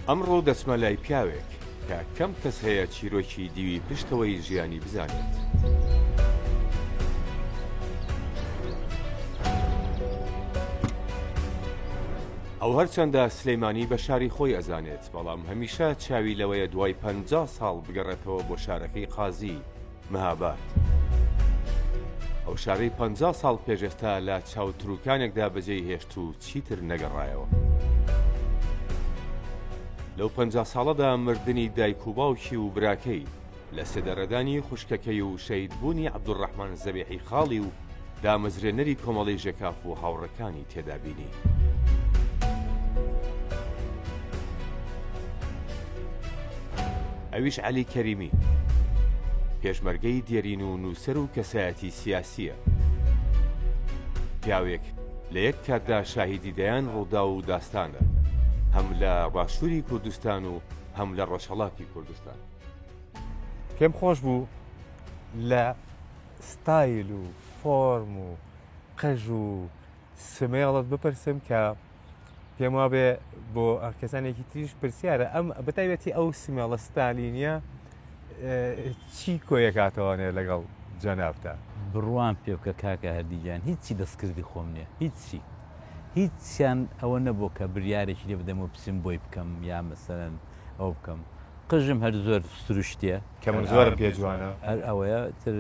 ئەمڕۆ دەچمە لای پیاوێک کە کەم کەس هەیە چیرۆکی دیوی پشتەوەی ژیانی بزانێت. ئەو هەرچەندە سلەیمانی بە شاری خۆی ئەزانێت، بەڵام هەمیشە چاوی لەوەیە دوای 50 ساڵ بگەڕێتەوە بۆ شارەکەی قازی مەهاباد. ئەو شارەی 50 ساڵ پێشێستا لە چاوتروکانێکدا بەجێی هێشت و چیتر نەگەڕایەوە. لەو 50 ساڵەدا مردنی دایک و باوکی و براکەی لە سێدەڕێدانی خوشکەکەی و شەیدبوونی عەبدوڕەحمان زەبیحی خاڵی و دامەزرێنەری کۆمەڵی ژێکاف و هاوڕەکانی تێدا بینی. ئەویش عەلی کەریمی، پێشمەرگەی دێرین و نووسەر و کەسایەتی سیاسیە. پیاوێک لە یەک کاتدا شاهیدی دەیان ڕوودا و داستانە، هەم لە باشووری کوردستان و هەم لە ڕۆژهەڵاتی کوردستان. پێم خۆش بوو لە ستایل و فۆرم و قەژ و سمێڵت بپرسم کە پێم وابێ بۆ کەسانێکی تریش پرسیارە ئەم بەتایبەتی ئەو سمێڵە ستالینیە چی کۆیەکاتەوانێ لەگەڵ جەنابتا؟ بڕوان پێ بکە کاکە هەردیجان، هیچی دەستکردی خۆم نییە، هیچیان ئەوە نەبوو کە بریارێکی لێ بدەم و پسیم بۆی بکەم یا مەسەرەن ئەو بکەم. قژم هەر زۆر سروشتیە کە من زۆرم پێ جوانە، هەر ئەوەیە تر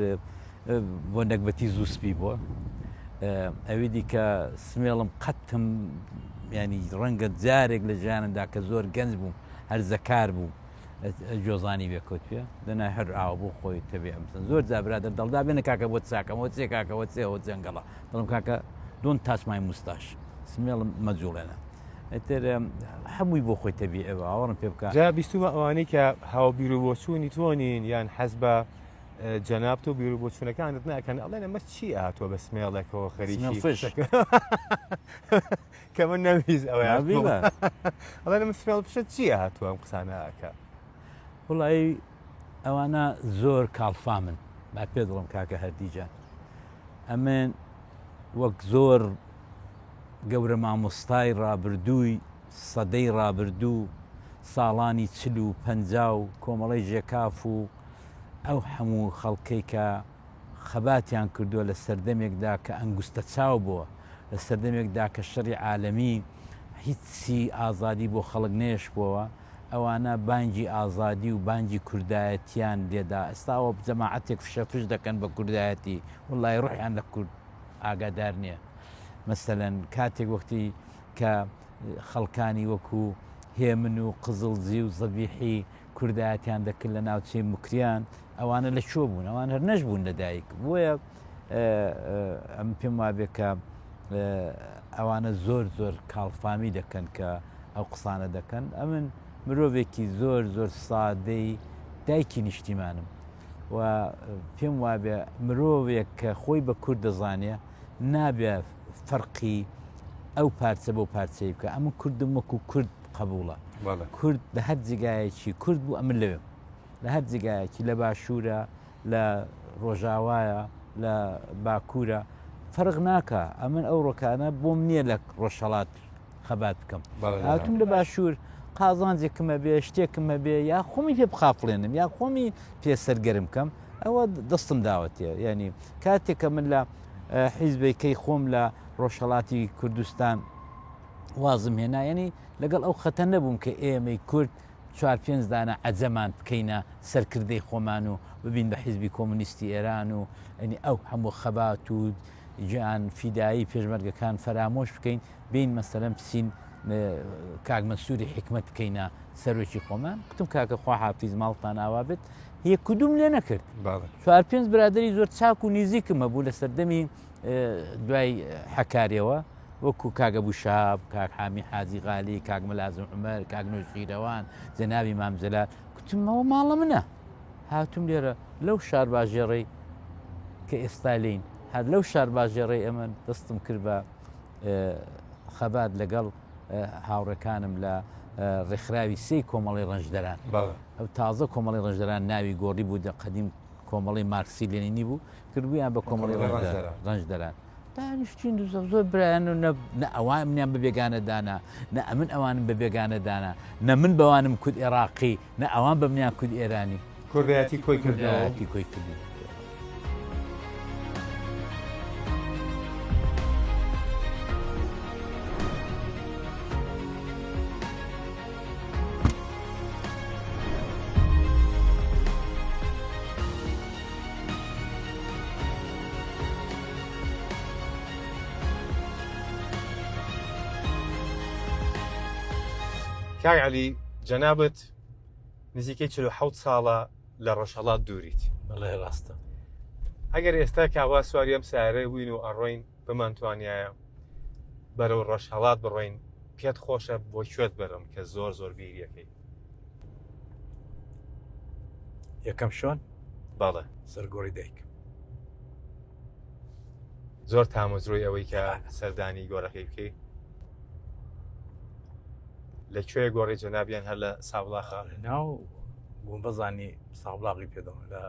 بۆ نەکبەتی زووسپی بووە. ئەوی دیکە سمێڵم قەتم ینی ڕەنگە جارێک لە ژیانمدا کە زۆر گەنج بووم هەر زەکار بوو جۆزانی بێکەوت پێ دەنا هەر ئاو بۆ خۆی تەبێمسن زۆر جابرادە دڵدا بێنە کاکە بۆ چاکەمەوە چێ کاکەوە چێەوە جەنگەڵە دڵم کاکە دۆن تاچمای موستاش سمێڵم مەجوڵێنە ئەتر هەمووی بۆ خۆی تەبی ئەوە ئاوەڕم پێ بکە. جا بیستمە ئەوانەی کە هاوبیر و بۆچوونی تۆنین یان حەز بە جەنابتە و بیر و بۆچوونەکانت ناکەن ئەڵێنە مەس چی هاتووە بە سمێڵێکەوە خەریکی کە من نەویست ئەوە ئەڵێنە من سمێڵ پشت چی هاتووە ئەم قسانەکە؟ وڵی ئەوانە زۆر کاڵفا من با پێ دڵم کاکە هەردیجان ئەمن وەک زۆر گەورە مامۆستای ڕابردووی سەدەی ڕابردوو ساڵانی 40 و کۆمەڵی ژێکاف و ئەو هەموو خەڵکەی کە خەباتیان کردووە لە سەردەمێکدا کە ئەنگوستە چاو بووە، لە سەردەمێکدا کە شەڕی عالەمی هیچی ئازادی بۆ خەڵک نێش بووەوە، ئەوانە بانگی ئازادی و بانگی کوردایەتیان لێدا ئێستاوە جەماعەتێک فشەفش دەکەن بە کوردایەتی وڵای ڕوحیان لە کورد ئاگادار نییە. مەسەلەن کاتێک وەختی کە خەڵکانی وەکو هێمن و قزڵجی و زەبیحی کوردایەتیان دەکرد لە ناوچەی مکریان ئەوانە لە چۆ بوون، ئەوان هەر نەشبوون لەدایک بۆیە ئەم پێم وابێ کە ئەوانە زۆر زۆر کاڵفامی دەکەن کە ئەو قسانە دەکەن. ئەمن مرۆڤێکی زۆر زۆر سادەی دایکی نیشتیمانم و پێم وابێ مرۆڤێک کە خۆی بە کورد دەزانێ نابێ فەرقی ئەو پارچە بۆ پارچەی بکە. ئەمە کوردم وەکو کورد قبوڵە، کورد لە هەر جگایەکی کورد بوو ئەمن لەوێ لە هەر جگایەکی لە باشوورە لە ڕۆژاوایە لە باکوورە فەرق ناکە. ئەمن ئەو ڕۆکانە بۆم نییە لە ڕۆژهەڵات خەبات بکەم هاتوم لە باشوور قازانجێکمە بێ شتێکمە بێ یا خۆمی پێ بخافڵێنم یا خۆمی پێ سەرگەرم بکەم ئەوە دەستم داوەتێ. ینی کاتێککە من لە حیزبەکەی خۆم لە ڕۆژهەڵاتی کوردستان وازم هێنا ینی لەگەڵ ئەو خەتە نەبووم کە ئێمەی کورد 4-5 دانە عەجەمان بکەینە سەرکردەی خۆمان و ببین بە حیزبی کۆمونیستی ئێران و ئەنی ئەو هەموو خەبات و گیان فیدایی پێشمەرگەکان فەرامۆش بکەین بین مەسەلەن پسین کاک مەنسووری حکمت بکەینە سەرۆکی خۆمان. گوتم کاکە خوا حافیز ماڵتان ئاوا بێت هیچ کدوم لێ نەکرد. 4-5 برادری زۆر چاک و نزیکمە بوو لە سەردەمی دوای حەکاریەوە وەکو کاگە بوشاب، کاک حامی حاجی غالی، کاک مەلازم عومەر، کاک نوێژیرەوان، جەنابی مامزەلات. گوتمەوە ماڵە منە هاتووم لێرە لەو شار باژێڕەی کە ئێستا لین هەر لەو شار باژێڕەی ئەمە دەستم کرد بە خەبات لەگەڵ هاوڕەکانم لە ڕێکخراوی سێی کۆمەڵی ڕەنجدەران. ئەو تازە کۆمەڵی ڕەنجدەران ناوی گۆڕی بوو، قەدیم کۆمەڵی مارکسی لێنینی بوو کردبوویان بە کۆمەڵی ڕەنجدەران دانیشتین زۆر برایان و نە ئەوان منیان بە بێگانەدانا نە ئەمن ئەوانم بە بێگانەدانا نە من بەوانم کورد عێراقی نە ئەوان بە منیان کورد ئێرانی کوردایەتی کۆی کردەوە کوردایەتی کۆی کردی. کاک عەلی جەنابەت نزیکەی 47 ساڵە لە ڕۆژهەڵات دووریت. بەڵێ ڕاستە. ئەگەر ئێستا کاوا سواری ئەم سیارەی بووین و ئەڕۆین بمانتوانایە بەرەو ڕۆژهەڵات بڕۆین پێت خۆشە بۆ کوێت بەرم کە زۆر بیریەکەی؟ یەکەم شۆن بەڵێ سەرگۆڕی دایک زۆر تامۆزرۆی ئەوەی کە سەردانی گۆڕەکەی بکەی لەکوێ گۆڕی جەنابیان هەر لە سابڵاخە ناو بووم بەزانی ساڵاغی پێدەم لە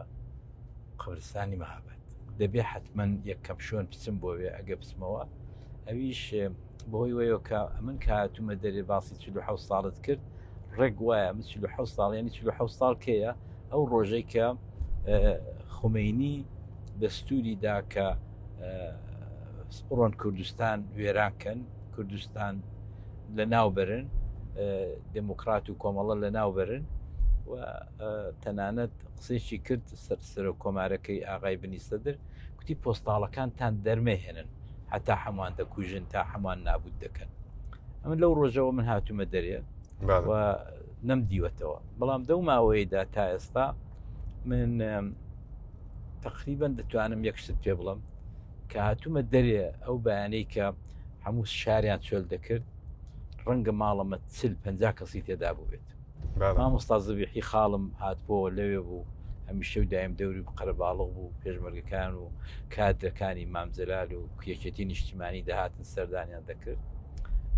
قبرستانی مەهابەت دەبێ حتمما یەکەم شۆن بچم بۆوێ ئەگە بچمەوە ئەویش بۆی وەیە کە ئەمن کە هاتوومە دەرێ باسی 47 ساڵت کرد ڕێک وایە من 47 ساڵ ینی 47 ساڵ کەیە ئەو ڕۆژەی کە خومینی دەستوریدا کە ڕۆن کوردستان وێرانکەن کوردستان لە ناوبرن دموکرات و کۆمەڵە لە ناوبرن و تەنانەت قسێکی کرد سەر کۆمارەکەی ئاغای بنی سەدر کوتی پۆستاڵەکانتان دەرمەهێنن حتا هەمووان دەکوژن تا هەمووان نابود دەکەن ئەمن لەو ڕۆژەوە من هاتوومە دەرێ و نەمدیوەتەوە بەڵام دەو ماوەیەدا تا ئێستا من تقریبا دەتوانم یەکشت پێ بڵم کە هاتوومە دەرێ ئەو بەیانەی کە هەموو شاریان چۆل دەکرد ڕەنگە ماڵەمە 50 کەسی تێدا بوو بێت مامۆستا زەبیحی خاڵم هاتبۆ لەوێ بوو هەمیشە و دایم دەوری قەرەباڵغ بوو پێشمەرگەکان و کادرەکانی مامجەلال و کوێچەتی نیشتیمانی داهاتن سەردانیان دەکرد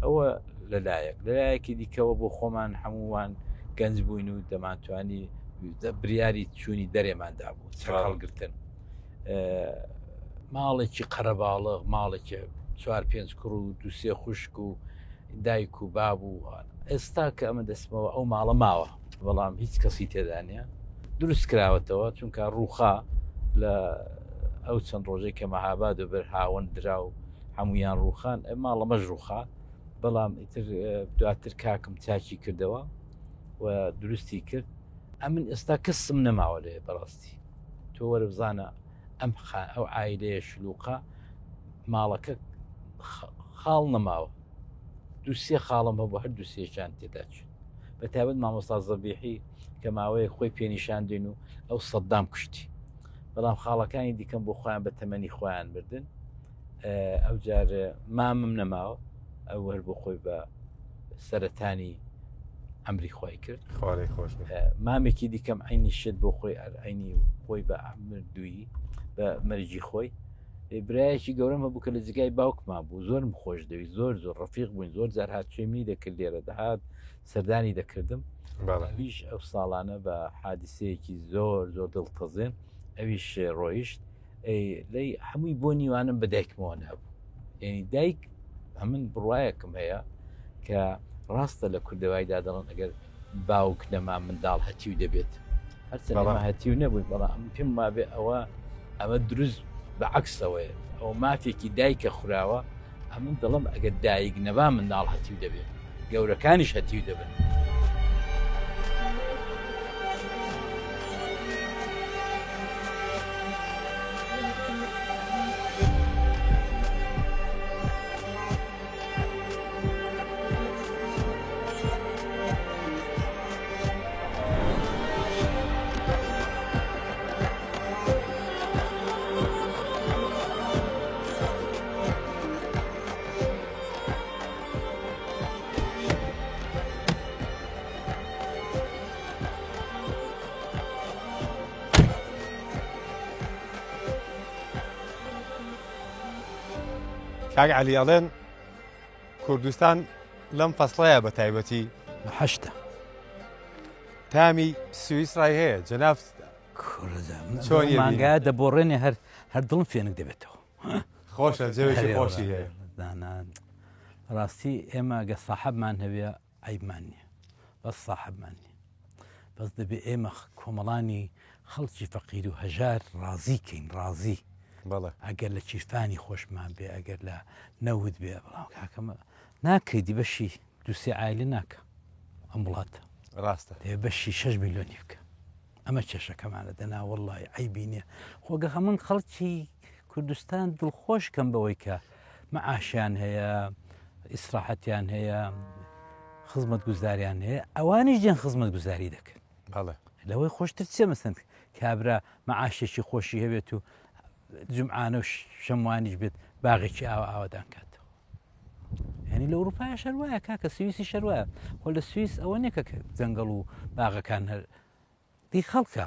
ئەوە لەلایەکی دیکەوە بۆ خۆمان هەمووان گەنج بووین و دەمانتوانی بریاری چوونی دەرێماندا بوو هەڵگرتن ماڵێکی قەرەباڵغ ماڵێکی 4-5 کوڕ و 2-3 خوشک و دایک و باب و ئێستا کە ئەمە دەستمەوە ئەو ماڵە ماوە بەڵام هیچ کەسی تێدانە دروست کراوەتەوە چونکە ڕووخا لە ئەو چەند ڕۆژەی کە مەهاباد و بەر هاوەن درا و هەمویان ڕووخان ماڵەمەش ڕووخا بەڵام ئیتر دواتر کاکم چاکی کردەوە و دروستی کرد ئەمن ئێستا کەسم نەماوە لێ بەڕاستی تۆ وەرە بزانە ئەو عایلەیە شلوقا ماڵەکە خاڵ نەماوە 2-3 خاڵم هەبوو هەر 2-3 تێدا چوون بە تایبەت مامۆستا زەبیحی کە ماوەیە خۆی پێنیشاندین و ئەو سەددام کوشتی بەڵام خاڵەکانی دیکەم بۆ خۆیان بە تەمەنی خۆیان بردن ئەو جار مامم نەماوە ئەو هەر بۆ خۆی بە سەرەتانی ئەمری خۆی کرد خوارێ خۆش مامێکی دیکەم عینی شت بۆ خۆی ئەرعینی خۆی بە ئەمردووی بە مەرجی خۆی برایەکی گەورەم هەبوو کە لە جگای باوکمان بوو زۆرم خۆش دەوی زۆر ڕەفیق بووین زۆر جار هاتوێمی دەکرد لێرە دەهات سەردانی دەکردم ئەویش ئەو ساڵانە بە حادیسەیەکی زۆر دڵتەزێن ئەویش ڕۆیشت لی هەمووی بۆ نیوانم بە دایکمەوە نابوو یعنی دایک ئەمن بڕواایەکم هەیە کە ڕاستە لە کوردەوایدا دەڵن ئەگەر باوک نەما منداڵ هەتیو دەبێت هەرچەما هەتیو نەبووین بەڵام پێم وابێ ئەمە دروست بە عکسەوەیە ئەو مافێکی دایکە خوراوە ئەمن دەڵم ئەگەر دایک نەبا منداڵ هەتیو دەبێت گەورەکانیش هەتیو دەبن کاک عەلی ئەڵێن کوردستان لەم فەسڵەیە بە تایبەتی هەشتا تامی سوئیسرای هەیە جەناب مانگا دەبۆڕێنێ هەر دڵم فێنک دەبێتەوە خۆشە جێوێکی خۆشی هەیە دانان ڕاستی ئێمە گە ساحەبمان هەبێ عیبمان نییە بەس ساحەبمان نیە بەس دەبێ ئێمە کۆمەڵانی خەڵکی فەقیر و هەژار ڕازیکەین ڕازی بەڵێ ئەگەر لە چیرفانی خۆشمان بێ ئەگەر لە نەود بێ بەڵام کاکەمە ناکەیتی بەشی دووسێ ئایلە ناکە ئەم وڵاتە ڕاستە دەبێ بەشی 6 میلیۆنی بکە ئەمە کێشەکەمانە دەنا وەڵڵی عیبی نییە خۆگە هەمون خەڵکی کوردستان دڵخۆشکەم بەوەی کە مەعاشیان هەیە ئیسراحەتیان هەیە خزمەت گوزاریان هەیە ئەوانیش جێن خزمەت گوزاری دەکەن بەڵێ لەوەی خۆشتر چێ مەسند کابرا مەعاشێکی خۆشی هەبێت و جمعانە و شەموانیش بێت باغێکی ئاوادان کاتەوە ینی لە ئەوروپای شەروایە کاکە سویسی شەروایە خۆ لە سویس ئەوە نییە کە جەنگەڵ و باغەکان هەر دی خەڵکە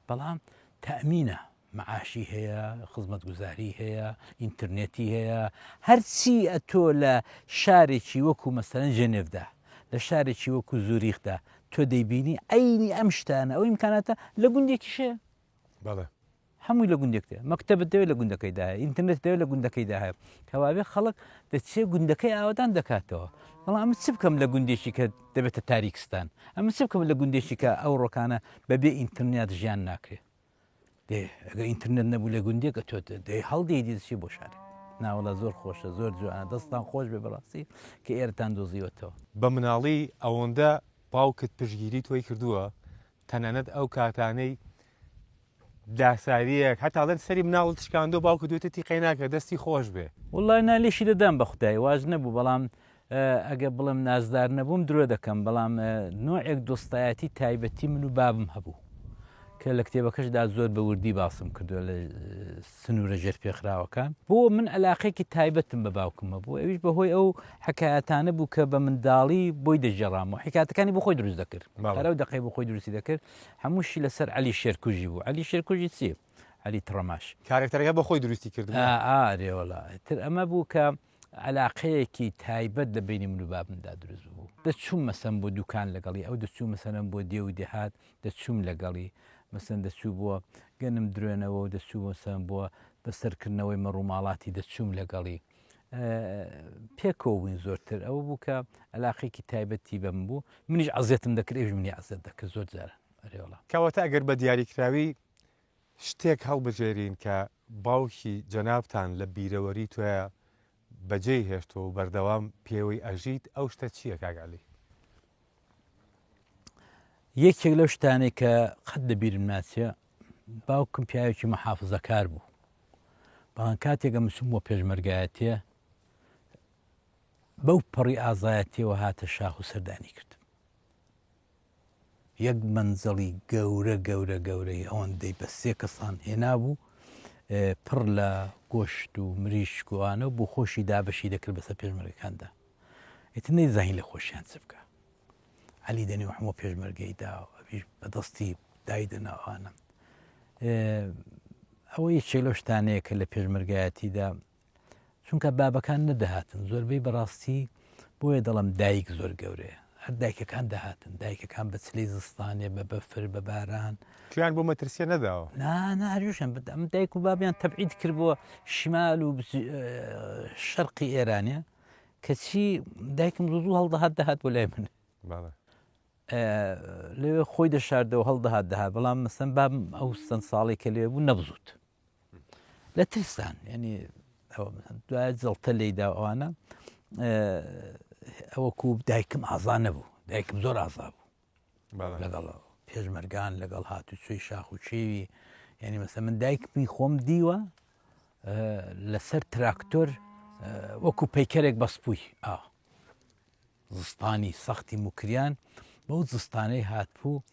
بەڵام تەمینە مەعاشی هەیە خزمەت گوزاری هەیە ئینتررنێتی هەیە هەرچی ئەتۆ لە شارێکی وەکو مەسەرەن ژێنێڤدا لە شارێکی وەکو زوریخدا تۆ دەیبینی ئەینی ئەم شتانە ئەو ئیمکاناتە لە گوندێکیشەیە بەڵێ هەمووی لە گوندێکتێ مەکتەبت دەوێت لە گوندەکەیدا هەیە ئینتررنێت دەوێت لە گوندەکەیدا هەیە کەوابێ خەڵک دەچێ گوندەکەی ئاوادان دەکاتەوە بەڵام ئەمە چ بکەم لە گوندێکی کە دەبێتە تاریکستان ئەمە چ بکەم لە گوندێکی کە ئەو ڕۆکانە بەبێ ئینتررنێت ژیان ناکرێت دێ ئەگەر ئینتررنێت نەبوو لە گوندێکە تۆ دەی هەڵدەیدی دەچی بۆ شارێک ناوەڵە زۆر خۆشە زۆر جوانە دەستان خۆش بێ بەڕاستی کە ئێرەتان دۆزیوەتەوە بە مناڵی ئەوەندە باوکت پشگیری تۆی کردووە تەنانەت ئەو کاتانەی داساریەک هەتاڵەن سەری مناڵت شکاندۆ باوکە دوێتەتی قەیناکە دەستی خۆش بێ وڵای نالێشی دەدام بە خودای واز نەبوو بەڵام ئەگە بڵم نازدار نەبووم درۆ دەکەم بەڵام نوعێک دۆستایەتی تایبەتی من و بابم هەبوو کە لە کتێبەکەشدا زۆر بە وردی باسم کردووە لە سنوورە ژێر پێخراوەکان بۆ من علاقێکی تایبەتم بە باوکمە بوو ئەویش بەهۆی ئەو حکایەتانە بوو کە بە منداڵی بۆی دەژێڕامەوە حکایەتەکانی بۆ خۆی دروست دەکرد هەرو دقی بۆ خۆی دروستی دەکرد هەمووشی لەسەر علی شێرکوژی بوو علی شێرکوژی چی علی تڕەماش کارێکتەرەکە بە خۆی دروستی کرد ئارێوەڵا تر ئەمە بوو کە علاقەیەکی تایبەت لە بینی من و بابمدا دروست بوو دەچووم مەسەن بۆ دوکان لەگەڵی ئەو دەچوو مەسەن بۆ دێ و دێهات دەچووم لەگەڵی مەسەن دەچوو بووە گەنم درێنەوە و دەچوو مەسەن بووە بەسەرکردنەوەی مەڕووماڵاتی دەچووم لەگەڵی پێکەوە بووین زۆرتر ئەوە بوو کە علاقێکی تایبەتی بەم بوو منیش عەزێتم دەکرد ئێوش منی عەزێت دەکرد زۆر جارە ئەرێوەڵا کەواتە ئەگەر بە دیاریکراوی شتێک هەڵبژێرین کە باوکی جەنابتان لە بیرەوەری توە بەجێی هێشتۆ و بەردەوام پێوەی ئەژیت ئەو شتە چییە کاگالی یەکێک لەو شتانێک کە قەت لەبیرم ناچێ باوکم پیاوێکی مەحافزەکار بوو بەڵام کاتێکە مسم بۆ پێشمەرگایەتێ بەو پەڕی ئازایەتیەوە هاتە شاخ و سەردانی کرد یەک منزەڵی گەورە گەورە گەورەی ئەوەندەی بە 3 کەسان هێنابوو پڕ لە گۆشت و مریشکوانە و بۆ خۆشی دابەشی دەکرد بەسەر پێشمەرگەکاندا ئیتر نەیزانی لە خۆشیان چ بکە علی دەنێ هەموو پێشمەرگەیدا ئەویش بەدەستی دایدەناوانە ئەوە یەکێک لەو شتانەیە کە لە پێشمەرگایەتیدا چونکە بابەکان نەدەهاتن زۆربەی بەڕاستی بۆیە دەڵم دایک زۆر گەورەیە هەر دایکەکان دەهاتن دایکەکان بە چلەی زستانێ بە بەفر بە باران تویان بۆ مەترسیە نەداوە ناهریوشم ئەم دایک و بابیان تەبعید کرد بۆ شمال و شەرقی ئێرانە کەچی دایکم زوو هەڵدەهات دەهات بۆ لای من لێوێ خۆی دەشاردەوە هەڵدەهات دەهات بەڵام مەسەن بابم ئەو چەند ساڵی کە لێ بوو نەبزوت لە ترسان ینی دوای جەڵتە لێیدا ئەوانە ئەوەکو دایکم ئازا نەبوو دایکم زۆر ئازا بوو لەگەڵ پێشمەرگان لەگەڵ هاتوچۆی شاخ و چێوی ینی مەسە من دایکمی خۆم دیوە لەسەر تراکتۆر وەکو پەیکەرێک بەسپووی زستانی سەختی موکریان بەو زستانەی هاتبوو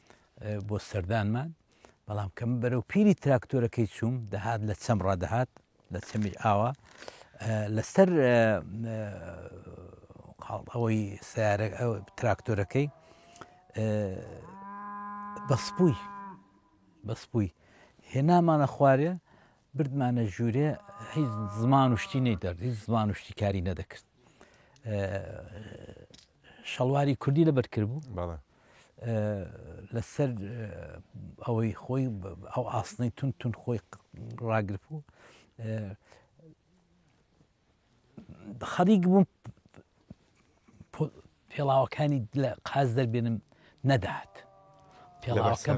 بۆ سەردانمان بەڵام کە من بەرەو پیری تراکتۆرەکەی چووم دەهات لە چەم ڕادەهات لە چەمی ئاوە لەسەر ئەوەی سیارە تراکتۆرەکەی بەسپووی هێنامانە خوارێ بردمانە ژوورێ هیچ زمان و شتی نەیدەرد هیچ زمان و شتی کاری نەدەکرد شەڵواری کوردی لەبەر کرد بوو لەسەر ئەوەی خۆی ئەو ئاسنەی تون خۆی ڕاگرت بوو خەریک بووم پێڵاوەکانی قاز دەربێنم نەدات پێڵاوەکە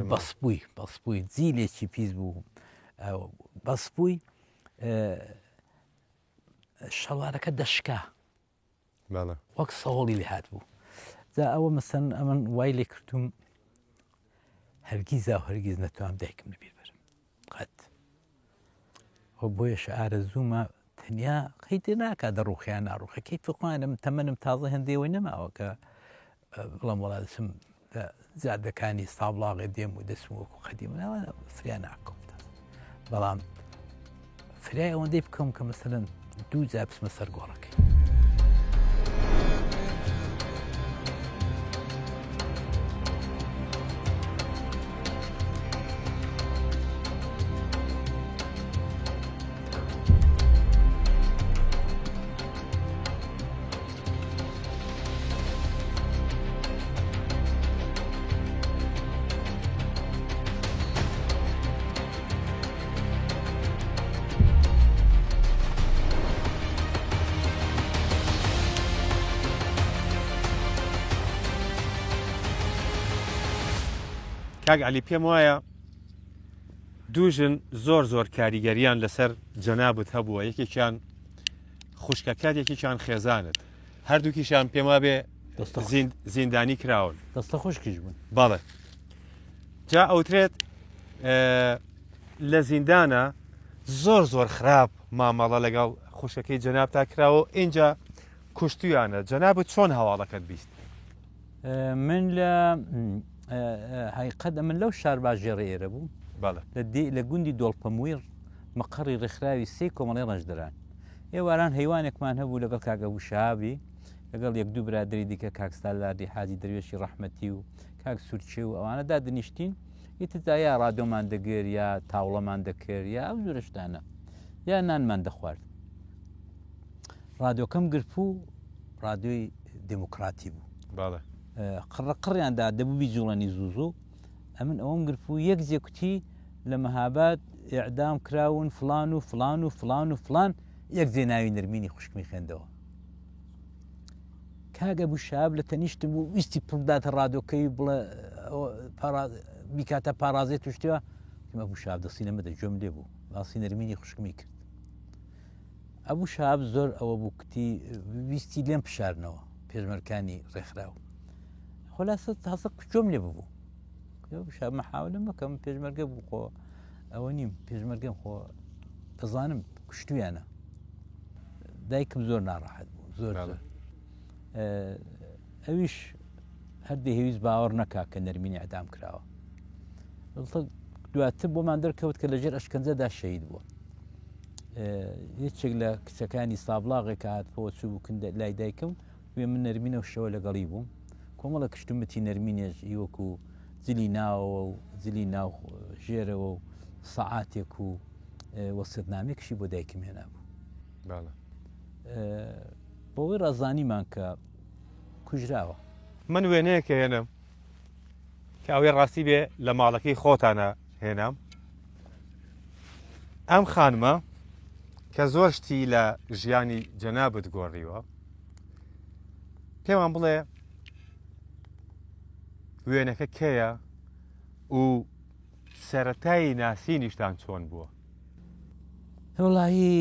بەسبووی جیلێکی پیس بوو بەسبووی شەڵوارەکە دەشکا وەک سەوڵی لێ هات بوو جا ئەوە مەسەن ئەمن وای لێ کردوم هەرگیز هەرگیز نەتوانم دایکم لەبیر بەرم قەت ئەو بۆیە شعارە زوومە تەنیا قەیدێ ناکات دەڕوخیان ناڕوخە کەی فخوانم تەمەنم تازە هەندێەوەی نەماوە کە بڵام وڵا دەچم زیادەکانی سابڵاغێ دێم و دەسم وەکو قەدیمەوە فریا ناکەم بەڵام فرای ئەوەندەی بکەم کە مەسەرەن 2 جا بچمە سەر گۆڕەکەی کاک عەلی پێم وایە دووژن زۆر کاریگەریان لەسەر جەنابت هەبووە یەکێکیان خوشکەکات یەکێکیان خێزانت هەردووکیشان پێم وابێ زیندانی کراون دەستە خۆشکیش بوون بەڵێ جا ئەوترێت لە زیندانە زۆر خراپ مامەڵە لەگەڵ خوشەکەی جەنابتا کراوە اینجا کوشتیانە جەنابت چۆن هەواڵەکەت بیست من لە هایقەت من لەو شار باژێڕە ئێرە بوو لە گوندی دۆڵپەمویر مەقڕی ڕێکخراوی 3 کۆمەڵی ڕەشدران ئێواران هەیوانێکمان هەبوو لەگەڵ کاگە بوو شابی لەگەڵ 1-2 برادری دیکە کاکستالاردی حاجی دەروێشی ڕەحمەتی و کاک سوورچێ و ئەوانە دادنیشتین ئیترجا یا ڕادۆمان دەگەر یا تاوڵەمان دەکرد یا ئەو جۆرە شتانە یا نانمان دەخوارد ڕادۆکەم گرپ و ڕادۆی دموکراتی بوو قڕیاندا دەبوو بیجوڵەنی زوو ئەمن ئەوم گرپ و یەک جێکوتی لە مەهاباد ئیعدام کراون فلان و فلان و فلان و فلان یەک جێ ناوی نەرمینی خوشکمی خوێندەوە کاگە بوو شاب لە تەنیشتم بوو ویستی پڕداتە ڕادۆکەی بڵێ بیکاتە پارازێت توشتیوە کەمە بوو شاب دەستی لەمەدە گوێم لێ بوو باسی نەرمینی خوشکمی کرد ئەبوو شاب زۆر ئەوە بوو کتی ویستی لێم پشارنەوە پێشمەرکانی ڕێکخراوە خلاصە تازە کچۆم لێ ببوو شاب مەحاولم بکەم پێشمەرگە بوو خۆ ئەوە نیم پێشمەرگەم خۆ دەزانم کوشتویانە دایکم زۆر ناڕەحەت بوو زۆر ئەویش هەردەی هێویست باوەڕ نەکا کە نەرمینی ئەعدام کراوە دواتر بۆمان دەرکەوت کە لەژێر ئەشکەنجەدا شەهید بووە یەکێک لە کچەکانی سابڵاغێک هاتبەوە چوو بوو لای دایکم وێ من نەرمینە و شەوە لەگەڵی بووم کۆمەڵە کشتومەتی نەرمینێش وەکو جلی ناوەوە و جلی ناو ژێرەوە و سەعاتێک و وەسیەتنامێکشی بۆ دایکم هێنا بوو بۆەوەی ڕازانیمان کە کوژراوە من وێنەیەکە هێنم کە ئەوێ ڕاستی بێ لە ماڵەکەی خۆتانە هێنام ئەم خانمە کە زۆر شتی لە ژیانی جەنابت گۆڕیوە پێمان بڵێ وێنەکە کێیە و سەرەتایی ناسینیشتان چۆن بووە وڵایی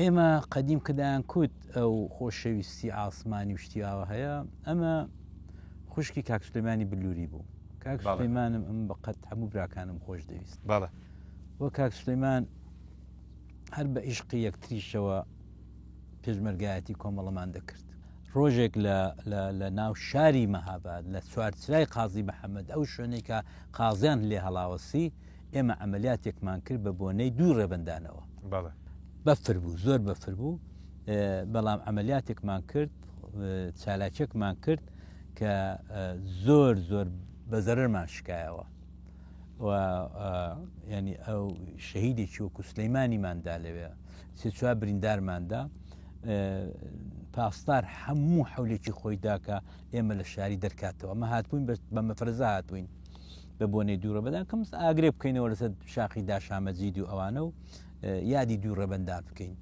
ئێمە قەدیم کەدایان کوت ئەو خۆشەویستی ئاسمانی شتیاوە هەیە ئەمە خوشکی کاک سلەیمانی بلووری بوو کاک سلەیمانم ئەم بەقەت هەموو براکانم خۆش دەویست وە کاک سلەیمان هەر بە عیشقی یەکتریشەوە پێشمەرگایەتی کۆمەڵەمان دەکرد ڕۆژێک لە ناو شاری مەهاباد لە چوارچرای قازی محەممەد ئەو شوێنەی کە قازیان لێ هەڵاوەسی ئێمە ئەمەلیاتێکمان کرد بە بۆنەی 2 ڕێبەندانەوە بەفر بوو زۆر بەفر بوو بەڵام ئەمەلیاتێکمان کرد چالاکێکمان کرد کە زۆر بەزەرمان شکایەوە و ینی ئەو شەهیدێکی وەکو سلەیمانیماندا لەوێ 3-4 بریندارماندا پاسدار هەموو حولێکی خۆیدا کە ئێمە لە شاری دەرکاتەوە ئەمە هاتبووین بە مەفرەزە هاتوین بە بۆنەی 2 ڕێبەندان کەم ئاگرێ بکەینەوە لەسەر شاخی داشامەجید و ئەوانە و یادی 2 ڕێبەندار بکەین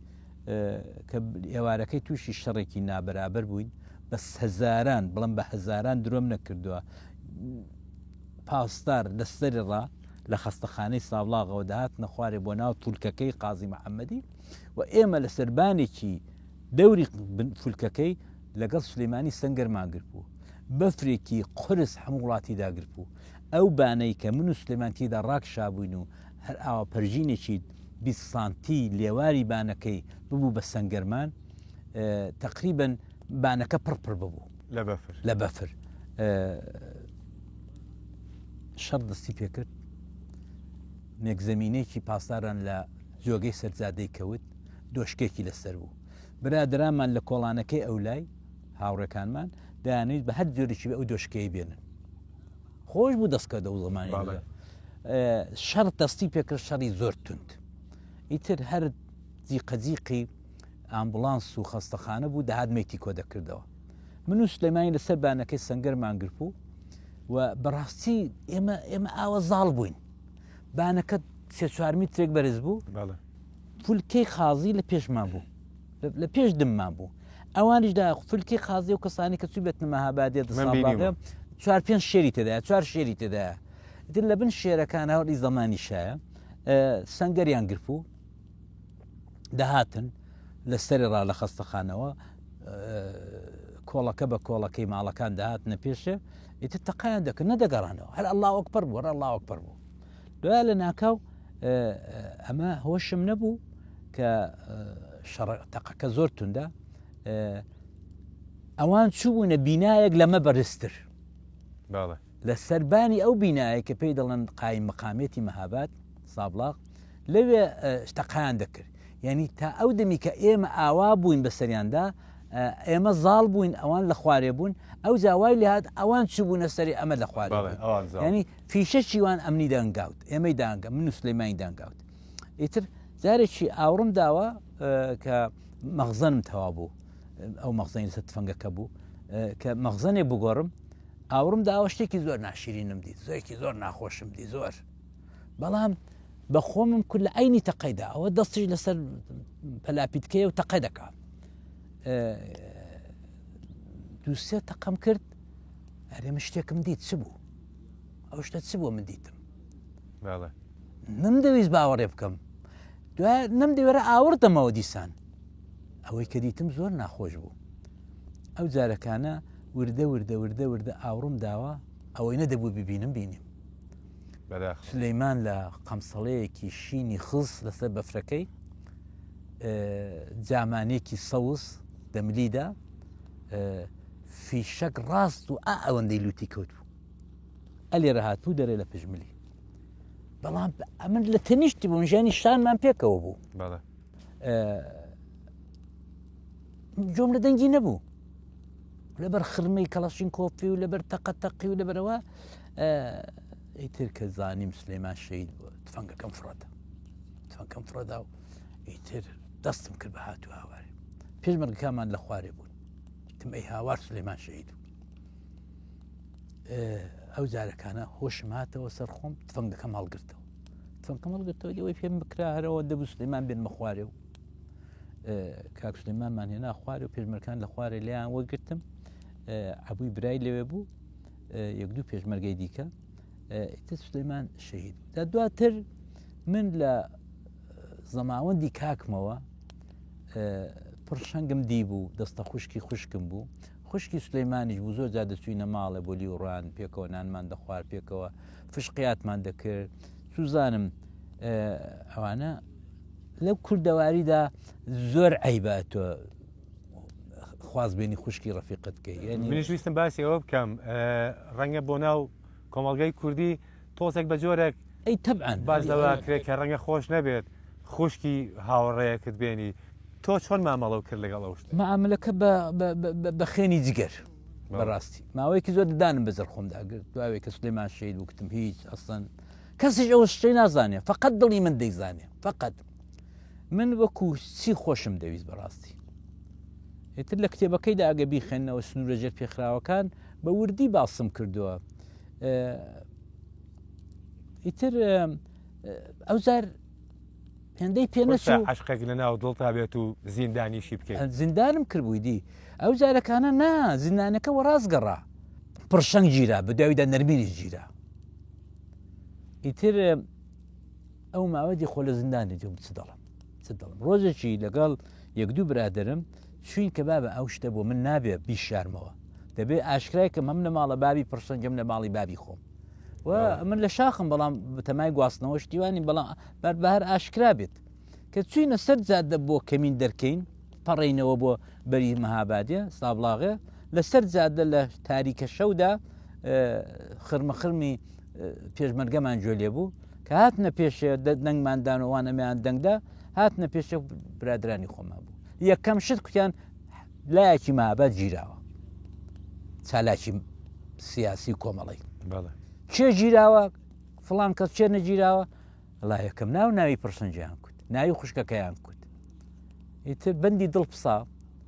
کە ئێوارەکەی تووشی شەڕێکی نابەرابەر بووین بەس هەزاران بڵم بە هەزاران درۆم نەکردووە پاسدار لەسەری ڕا لە خەستەخانەی ساڵاغەوە داهات نەخوارێ بۆ ناو تولکەکەی قازی محەممەدی و ئێمە لە سەربانێکی دەوری فولکەکەی لەگەڵ سلەیمانی سەنگەرماگر بوو بەفرێکی قرس هەموو وڵاتی داگر بوو ئەو بانەی کە من و سلەیمانتیدا ڕاک شابووین و هەر ئاوا پەرژینێکی 20 سانتی لێواری بانەکەی ببوو بە سەنگەرمان تقریبن بانەکە پڕپڕ ببوو لە بەفر شەڕ دەستی پێکرد نێکزەمینەیەکی پاسداران لە جۆگەی سەرزادەی کەوت دۆشکێکی لەسەر بوو برادرامان لە کۆڵانەکەی ئەولای هاوڕێکانمان دەیانویست بە هەر جۆرێکی بە ئەو دۆشکەی بێنن خۆش بوو دەستکە دە زمانی شەڕ دەستی پێکرد شەڕی زۆر تند ئیتر هەر جیقەجیقی ئامبولانس و خەستەخانە بوو دەهات مەیتی کۆ دەکردەوە من و سلەیمانی لەسەر بانەکەی سەنگەرمان گرت بوو و بەڕاستی ئێمە ئاوە زاڵ بووین بانەکە 3-4 میترێک بەرز بوو فولکەی خازی لە پێشمان بوو لە پێش دممان بوو ئەوانیشدا فولکەی خازی و کەسانی کە چوو بێتنە مەهابادێت 4-5 شێری تێدایە 4 شێری تێدایە دل لە بن شێرەکان هەوڵی زەمانی شایە سەنگەریان گرت بوو دەهاتن لەسەری ڕا لە خەستەخانەوە کۆڵەکە بە کۆڵەکەی ماڵەکان داهاتنە پێشێ ئیتر تەقایان دەکرد نەدەگەڕانەوە هەر ئەڵڵاهو ئەکبەر بوو هەر ئەڵڵاهو ئەکبەر بوو دوای لە ناکاو ئەمە هۆشم نەبوو کە تەقەکە زۆر توندە ئەوان چوبوونە بینایەک لەمە بەرزتر لە سەربانی ئەو بینایە کە پێی دەڵێن قایم مەقامێتی مەهاباد سابلاغ لەوێ تەقایان دەکرد یعنی تا ئەو دەمی کە ئێمە ئاوا بووین بە سەریاندا ئێمە زاڵ بووین ئەوان لە خوارێ بوون ئەو جاوای لێهات ئەوان چوبوونە سەری ئەمە لە خوارێ ینی فیشەکی وان ئەمنی دەنگاوت ئێمەی دانگە من و سلەیمانی دانگاوت ئیتر جارێکی ئاوڕم داوە کە مەغزەنم تەوا بوو ئەو مەغزەنی لەسەر تفەنگەکە بوو کە مەغزەنێ بگۆڕم ئاوڕم داوە شتێکی زۆر ناشرینم دیت زۆرێکی زۆر ناخۆشم دی زۆر بەڵام بە خۆمم کورد لە ئەینی تەقەیدا ئەوە دەستش لەسەر پەلاپیتکەیە و تەقە دەکا دووسێ تەقەم کرد هەرێمە شتێکم دیت چ بوو ئەو شتە چ بووە من دیتم نەمدەویست باوەڕێ بکەم دوای نەمدەوێرە ئاوردەمەوە دیسان ئەوەی کە دیتم زۆر ناخۆش بوو ئەو جارەکانە وردە ئاوڕم داوە ئەوەی نەدەبوو ببینم بینیم سلەیمان لە قەمسەڵەیەکی شینی خز لەسەر بەفرەکەی جامانێکی سەوز دەملیدا فیشەک ڕاست و ئەوەندەی لوتی کەوت بوو ئەلێرە هاتوو دەرێ لە پژملی بەڵام ئەمن لە تەنیشتی بوو ژیانی شانمان پێکەوە بوو جۆم لە دەنگی نەبوو لەبەر خرمەی کەڵەشین کۆفی و لەبەر تەقەتەقی و لەبەرەوە ئیتر کە زانیم سلەیمان شەید بووە تفەنگەکەم فڕەدا و ئیتر دەستم کرد بە هاتوو هاوارێ پێشمەرگەکانمان لە خوارێ بوون تم ئەی هاوار سلەیمان شەید ئەو جارەکانە هۆشم هاتەوە سەر خۆم تفەنگەکەم هەڵگرتەوە ئەوەی پێم بکرا هەرەوە دەبوو سلەیمان بێنمە خوارێ و کاک سلەیمانمان هێنا خوارێ و پێشمەرگەکان لە خوارێ لێیان وەرگرتم عەبووی برای لەوێ بوو یەک دوو پێشمەرگەی دیکە ئیتر سلەیمان شەهید دا دواتر من لە زەماوەندی کاکمەوە پڕشەنگم دی بوو دەستە خوشکم بوو خوشکی سلەیمانیش بوو زۆر جا دەچووینە ماڵێ بۆ لیوڕان پێکەوە نانمان دەخوارد پێکەوە فشقیاتمان دەکرد سوزانم ئەوانە لەو کوردەواریدا زۆر عیباتۆ خوازبێنی خوشکی ڕەفیقتکەی منیش ویستم باسی ئەوە بکەم ڕەنگە بۆ ناو کۆمەڵگەی کوردی تۆزێک بە جۆرێک ئەی تەبعەن باز لەوە کرێت کە ڕەنگە خۆش نەبێت خوشکی هاوڕێیەکت بێنی تۆ چۆن مامەڵەو کرد لەگەڵ ئەو شت مەعاملەکە بە خێنی جگەر بەڕاستی ماوەیەکی زۆر ددانم بەزەر خۆمداگرت دوای کە سلەیمان شەید بوو کتم هیچ ئەسڵەن کەسیش ئەوە شتەی نازانێ فقط دڵی من دەیزانێ فقط من وەکو چی خۆشم دەویست بەڕاستی ئیتر لە کتێبەکەیدا ئەگە بیخێنەوە سنوورەجێت پێخراوەکان بە وردی باسم کردووە ئیتر ئەو زار هێندەی پێ نەچوو عشقێک لە ناو دڵتا بێت و زیندانیشی بکەیت زیندانم کردبووی دی ئەو جارەکانە نا زیندانەکە وە ڕازگەڕا پڕشەنگ گیرا بەداویدا نەرمینی گیرا ئیتر ئەو ماوەدی خۆ لە زیندانی دێم چ دەڵم ڕۆژێکی لەگەڵ یەک دوو برادرم چوین کە بابە ئەو شتە بۆ من نابێ بیشارمەوە دەبێ ئاشکرای کە مەم لە ماڵە بابی پڕشەنگم لە ماڵی بابی خۆم و من لە شاخم بەڵام بەتەمای گواستنەوە شتیوانی بەڵام بەر ئاشکرا بێت کە چوینە سەر جادە بۆ کەمین دەرکەین پەڕێینەوە بۆ بەری مەهابادێ سابلاغێ لەسەر جادە لە تاریکە شەودا خرمەخرمی پێشمەرگەمان جۆ لێ بوو کە هاتنە پێشێ دەنگماندانەوانەمیان دەنگدا هاتنە پێشێ برادرانی خۆما بوو یەکەم شت کوتیان لایەکی مەهاباد گیراوە چالاکی سیاسی کۆمەڵی چێ گیراوە فڵان کەس چێ نەگیراوە لا یەکەم ناوی پرسەنجیان کوت ناوی خوشکەکەیان کوت ئیتر بەندی دڵ پسا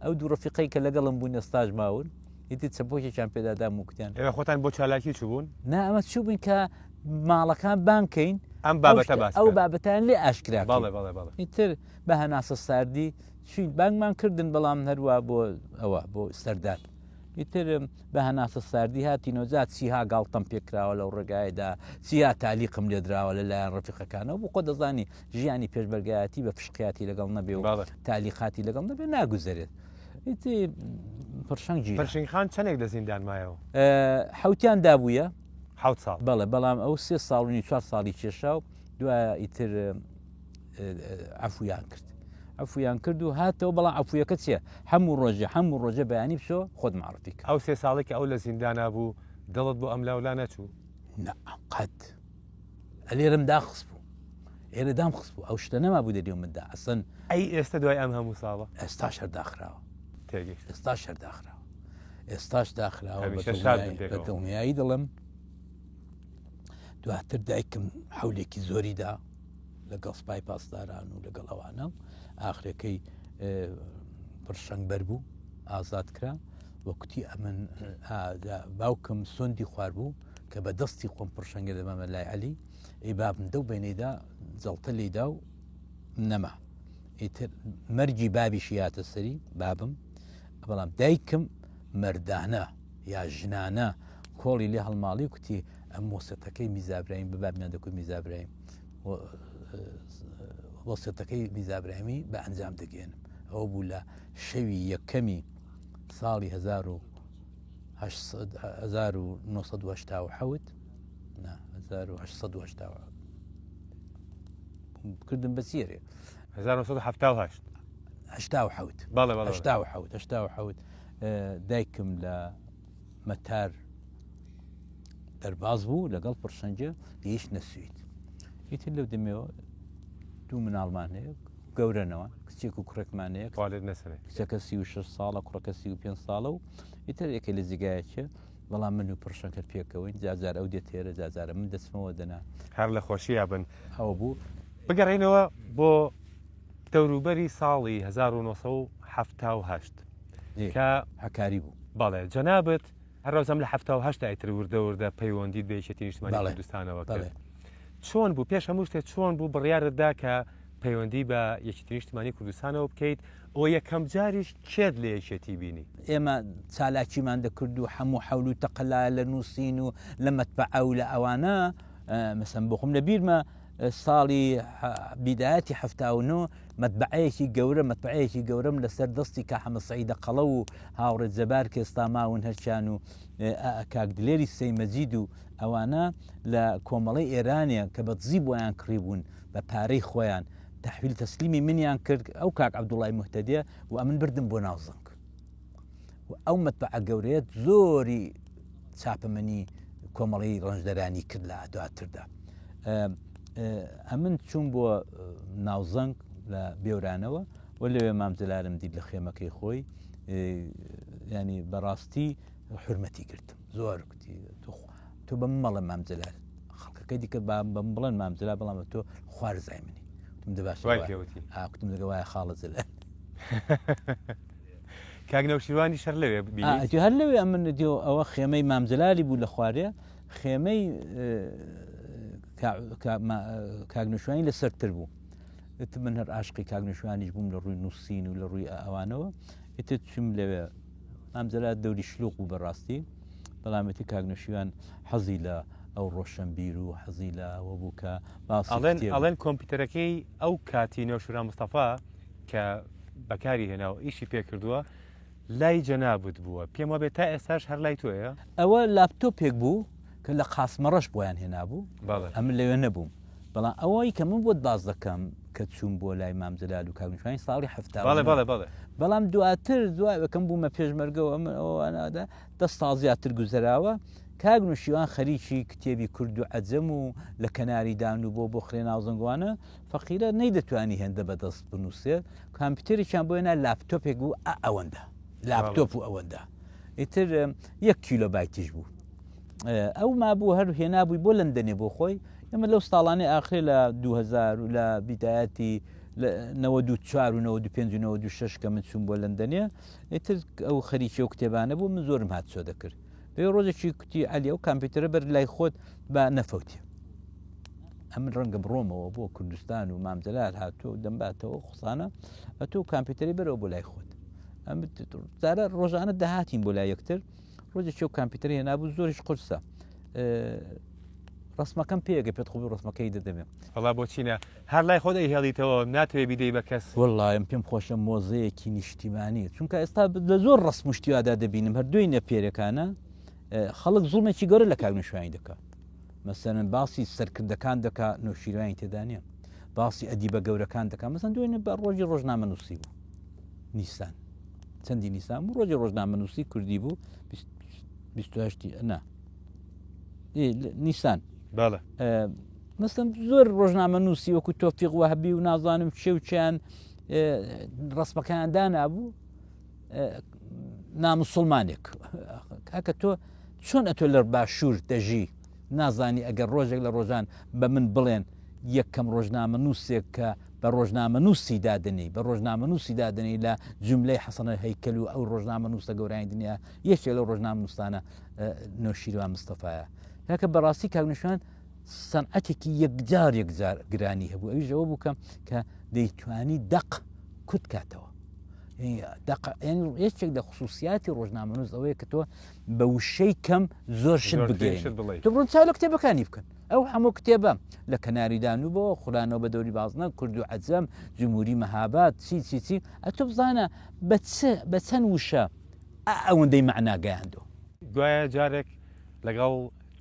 ئەو دوو ڕەفیقەی کە لەگەڵم بوون ئێستاش ماون ئیتر چەپۆکێکیان پێدادام و کوتیان ئێوە خۆتان بۆ چالاکی چ بوون؟ نا ئەمە چوو بووین کە ماڵەکان بانکەین ئەم بابەتە باس ئەو بابەتان لێ ئاشکرا بەڵێ ئیتر بە هەناسە ساردی چوین بانگمان کردن بەڵام هەروە بۆ ئەوە بۆ سەردان ئیتر بە هەناسە ساردی هاتینەوە جات چیها گاڵتەم پێکراوە لەو ڕێگایدا چیا تالیقم لێدراوە لەلایەن ڕەفیقەکانەوە بۆ خۆ دەزانی ژیانی پێشبەرگایەتی بە فشقیاتی لەگەڵ نەبێ و تالیقاتی لەگەڵ نەبێ ناگوزارێت ئیتر پرشنگ خان چەندێک لە زیندان مایەوە حوتیان دابووە حوت ساڵ بەڵێ بەڵام ئەو 3 ساڵنی 4 ساڵی کێشا و دوایە ئیتر عفویان کرد و هاتەوە بەڵام عفویەکە چیە هەموو ڕۆژە بەیانی بشۆ خۆت معرفی کرد ئەو 3 ساڵێک ئەو لە زیندانا بوو دڵت بۆ ئەم لاولا نەچوو قەت ئەلێرم داخست بوو ئێرە دام خست بوو ئەو شتە نەما بوو دەدی مندا ئەسن ئەی ئێستا دوای ئەم هەموو ساڵە ئێستا شەرداخراوە تێگەیشت ئێستاش داخراوە بەدڵنیایی دڵم دواتر دایکم حولێکی زۆریدا لەگەڵ سپای پاسداران و لەگەڵ ئەوانە ئاخرەکەی پرشەنگ بەر بوو ئازاد کرا وەکوتی ئەمن باوکم سۆندی خوار بوو کە بە دەستی خۆم پرشەنگە دەمەمە لای عەلی ئەی بابم دە و بینەیدا جەڵتە لێدا و نەما ئیتر مەرگی بابیشی هاتە سەری بابم بەڵام دایکم مەردانە یا ژنانە کۆڵی لێ هەڵماڵی کوتی ئەم وەسەتەکەی میزابراهیم بە بابمیان دەکوت میزابراهیم وەسەتەکەی میزابراهیمی بە ئەنجام دەگەێنم ئەوە بوو لە شەوی یەکەمی ساڵی 1970 کردم بە سیێرێ 1970 دایکم لە مەتار دەرباز بوو لەگەڵ پرشەنجە هیچ نەسویت ئیتر لەو دەمەوە دوو مناڵمان هەیە گەورەنەوە کچێک و کوڕێکمانەیە کچەکە 36 ساڵە کوڕەکە 35 ساڵە و ئیتر یەکەی لە جێگایەکە بەڵام من و پرشەنکە پێکەوەین جار ئەو دێت تێرە جارە من دەچمەوە دەنا هەر لە خۆشییا بن ئەوە بوو بگەڕێنەوە بۆ دەوروبەری ساڵی 1970 کە هەکاری بوو بەڵێ جەنابەت هەر ڕۆزەم لە 1970 ئیتر وردە پەیوەندیت بە یەکێتی نیشتیمانی کوردستانەوە کرد چۆن بوو پێش هەموو شتێک چۆن بوو بڕیارتدا کە پەیوەندی بە یەکێتی نیشتیمانی کوردستانەوە بکەیت ئەو یەکەم جاریش کێت لە یەکێتی بینی ئێمە چالاکیمان دەکرد و هەموو حەول و تەقەلا لە نووسین و لە مەتبەعە و لە ئەوانە مەسەن بۆ خۆم لە بیرمە ساڵی بیدایەتی 79 مەتبەعەیەکی گەورەم لەسەر دەستی کە حەمە سەعیدە قەڵە و هاوڕێت جەبار کە ئێستا ماون هەرچیان و کاک دلێری سەیمەجید و ئەوانە لە کۆمەڵی ئێرانیە کە بە دزی بۆیان کڕی بوون بە پارەی خۆیان تەحویل تەسلیمی منیان کرد ئەو کاک عەبدوڵای موحتەدیە و ئەمن بردم بۆ ناوزەنگ ئەو مەتبەعە گەورەیەت زۆری چاپەمەنی کۆمەڵی ڕەنجدەرانی کرد لە دواتردا ئەمن چوون بۆ ناوزەنگ لە بێورانەوە و لەوێ مامزلارم دیت لە خێمەکەی خۆی ینی بەڕاستی حرمەتی گرتم زۆر کوتی تۆ بە مەڵە مامزلار خەڵکەکەی دیکە بەم بڵێن مامزلا بەڵام تۆ خوارزای منی کوتم دەگە وایە خاڵە زلار کاک نەوشیروانی شەر لەوێ هەر لەوێ ئەمن ئەوە خێمەی مامزلاری بوو لە خوارێ خێمەی کاگنوشوانی لە سەرتر بوو من هەر عاشقی کاگنشوانیش بووم لە ڕووی نووسین و لە ڕووی ئەوانەوە ئێتر چم لەوێ ئەمجارات دەوری شلوق و بەڕاستی بەڵامەتی کاگنشیوان حەزی لە ئەو ڕۆشنبیر و حەزی لە ئەوە بوو کە ئەڵێن کۆمپیوتەرەکەی ئەو کاتی نەوشورا مستەفا کە بەکاری هێنا و ئیشی پێ کردووە لای جەنابوت بووە پێم وابێت تا ئێستاش هەر لای تۆیە ئەوە لاپتۆپێک بوو کە لە قاسمەڕەش بۆیان هێنابوو بەڵێ ئەم لەوێ نەبووم بەڵام ئەوەی کە من بۆ باز دەکەم کە چوون بۆ لای مام جەلال و کاگنشوانی ساڵی هەفتا بەڵام دواتر دوایەکەم بوومە پێشمەرگەوە ئەوانەدا دە ساڵ زیاتر گوزەراوە کاگنشیوان خەریکی کتێبی کورد و عەجەم و لە کەناری دان و بۆ خوێناو زەنگوانە فەقیرە نەیدەتوانی هێندە بەدەست بنووسێت کامپیوتەرێکیان بۆ هێنا لاپتۆپێک بوو ئەوەندە لاپتۆپ و ئەوەندە ئیتر 1 کیلۆبایتیش بوو ئەو مابوو هەر هێنابووی بۆ لەندەنێ بۆ خۆی ئێمە لەو ساڵانەی ئاخرێ لە 2000 و لە بیدایەتی 94 و 95 و 96 کە من چوون بۆ لەندەنێ ئیتر ئەو خەریکی و کتێبانە بوو من زۆرم هات چۆ دەکرد بێ ڕۆژێکی کوتی عەلی ئەو کامپیوتەرە بەر لای خۆت بە نەفەوتێ ئەم ڕەنگە بڕۆمەوە بۆ کوردستان و مام جەلال هاتووە دەمباتەوە قسانە ئەتۆ کامپیوتەری بەرەوە بۆ لای خۆت زارە ڕۆژانە داهاتین بۆ لای یەکتر ڕۆژێکی و کامپیوتەری هێنابوو زۆریش قورسە ڕسمەکەم پێگە پێت خوبی ڕسمەکەی دەدەمێ هەڵا بۆچینە هەر لای خۆت هێڵیتەوە ناتوێ بیدەی بە کەس وەڵڵایم پێم خۆشە مۆزەیەکی نیشتیمانی چونکە ئێستا لە زۆر ڕسم و شتیوادا دەبینم هەردووی نەپێرەکانە خەڵک زوڵمێکی گەورە لە کاگنشوانی دەکات مەسەرەن باسی سەرکردەکان دەکا نەوشیروانی تێدا نییە باسی ئەدیبە گەورەکان دەکات مەسەن دوێنێ بە ڕۆژی ڕۆژنامەنووسی بوو نیسان چەندی نیسان بوو ڕۆژی ڕۆژنامەنووسی کوردی بوو 28 نیسان بەڵێ مەسەن زۆر ڕۆژنامەنووسی وەکو تۆفیق وەهەبی و نازانم چێوچیان ڕسمەکان دانابوو ناموسڵمانێک کاکە تۆ چۆن ئەتۆ لە باشوور دەژی نازانی ئەگەر ڕۆژێک لە ڕۆژان بە من بڵێن یەکەم ڕۆژنامەنووسێک کە بە ڕۆژنامەنووسی دادنی بە ڕۆژنامەنووسی دادنی لە جملەی حەسەنە هەیکەل و ئەو ڕۆژنامەنووسە گەورانی دنیا یەکێک لەو ڕۆژنامەنووسانە نەوشیروان مستەفایە کاکە بەڕاستی کاگنشوان سەنعەتێکی یەکجار گرانی هەبوو ئەویش ئەوە بوو کە دەیتوانی دەق کورت کاتەوە یەکێک لە خصوصیاتی ڕۆژنامەنووس ئەوەیە کە تۆ بە وشەی کەم زۆر شت بگەین تۆ بڕۆن چاو لە کتێبەکانی بکەن ئەو هەموو کتێبە لە کەناریدان و بۆ خورانەوە بە دەوری بازنە کورد و عەجەم جمهوری مەهاباد چی ئەتۆ بزانە بە چەند وشە ئەوەندەی معناگەیاندۆ گوایە جارێک لەگەڵ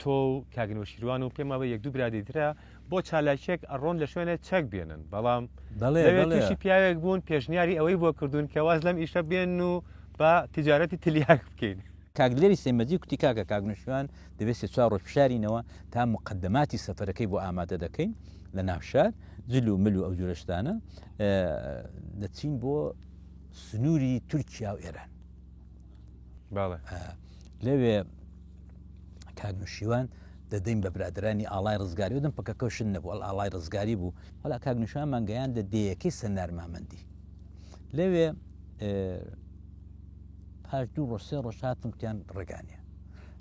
تۆ و کاگنۆشیروان و پێمەوە یەک دوو برادی ترە بۆ چالاکێک ئەڕۆن لە شوێنە چەک بێنن بەڵام تووشی پیاوێک بوون پێشنیاری ئەوەی بۆ کردوون کە واز لەم ئیشە بێن و بە تیجارەتی تلیاک بکەین کاگلێری سێمەجی کوتی کاکە کاگنشوان دەبێت 4 ڕۆژ بشارینەوە تا مقدماتی سەفەرەکەی بۆ ئامادە دەکەین لە ناوشار جل و مل و ئەو جورەشتانە دەچین بۆ سنووری تورکیا و ئێران لەوێ کاگنشیوان دەدەین بە برادرانی ئاڵای ڕزگاری و دەم پکەکەشن نەبوو ئاڵای ڕزگاری بوو وەلا کاگنشوان مانگەیان دە دەیەکەی سەرنارمامەندی لەوێ پاش 2 ڕۆژ 3 ڕۆژ هاتم کتیان ڕێگانیە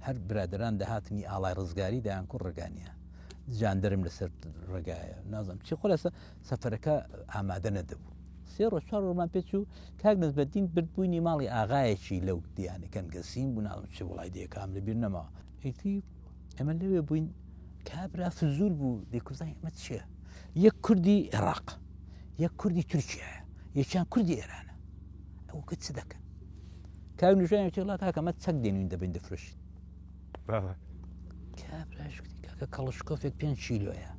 هەر برادران دەهاتنی ئاڵای ڕزگاری دایان کوڕ ڕێگانیە جاندەرم لەسەر ڕێگایە نازم چی خۆ لەسە سەفەرەکە ئامادە نەدەبوو 3 ڕۆژ 4 ڕۆژمان پێچوو کاک نەزبەدین بردبووینی ماڵی ئاغایەکی لەو دیانەکەن گەسیم بوو ناڵم چی وڵای دەیەکام لەبیر نەماوە ئیتی ئەمە لەوێ بووین کابرا فزول بوو دەیکوزای ئەمە چییە یەک کوردی عێراق یەک کوردی تورکیایە یەکیان کوردی ئێرانە ئەو کە چ دەکەن کاگنشوان وڵات کاکەمە چەک دێنین دەبین دەفرۆشین کابراش کوتی کاکە کەڵشکۆفێک 5 کیلۆیە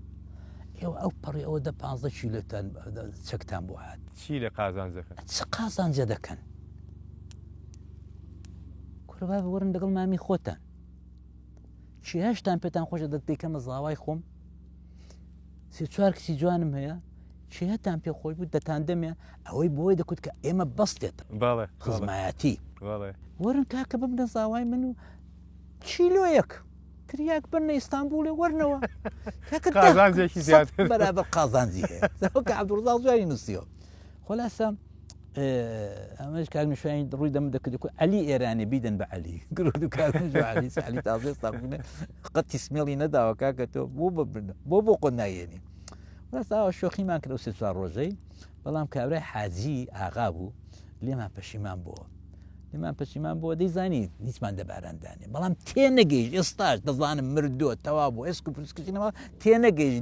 ئێوە ئەو پەڕی ئەوە 15 کیلۆتان چەکتان بۆ هات چی لە قازانجەکەن چ قازانجە دەکەن کوربا وەرن لەگەڵ مامی خۆتان چی هەشتان پێتان خۆشە دەکەمە زاوای خۆم 3-4 کچی جوانم هەیە چی هەتان پێ خۆی بوو دەتان دەمێ ئەوەی بۆی دەکوت کە ئێمە بەستێت خزمایەتی وەرن کاکە ببنە زاوای من و کیلۆیەک تریاک بنە ئیستانبولێ وەرنەوە قازانجێکی زیاتر بەرابەر قازانجی هەیە کە عەبدوڕزاق جوانی نووسیەوە خۆلاسە ئەمەش کاگنشوانی ڕووی دەمە دەکرد عەلی ئێرانی بیدەن بە عەلی گرود و کاگنشوانی عەلی تازە ئێستا قەتی سمێڵی نەداوە کاکە تۆ بۆ بۆ قۆ نایێنی ڕاستەوە شۆخیمان کرد و سێ چوار ڕۆژەی بەڵام کابرای حاجی ئاغا بوو لێمان پەشیمان بووە لێمان پەشیمان بووە دەیزانی هیچمان دەباراندانێ بەڵام تێنەگەیش ئێستاش دەزانم مردووە تەوا بوو ئێسک و پرسکردنەوە تێنەگەیش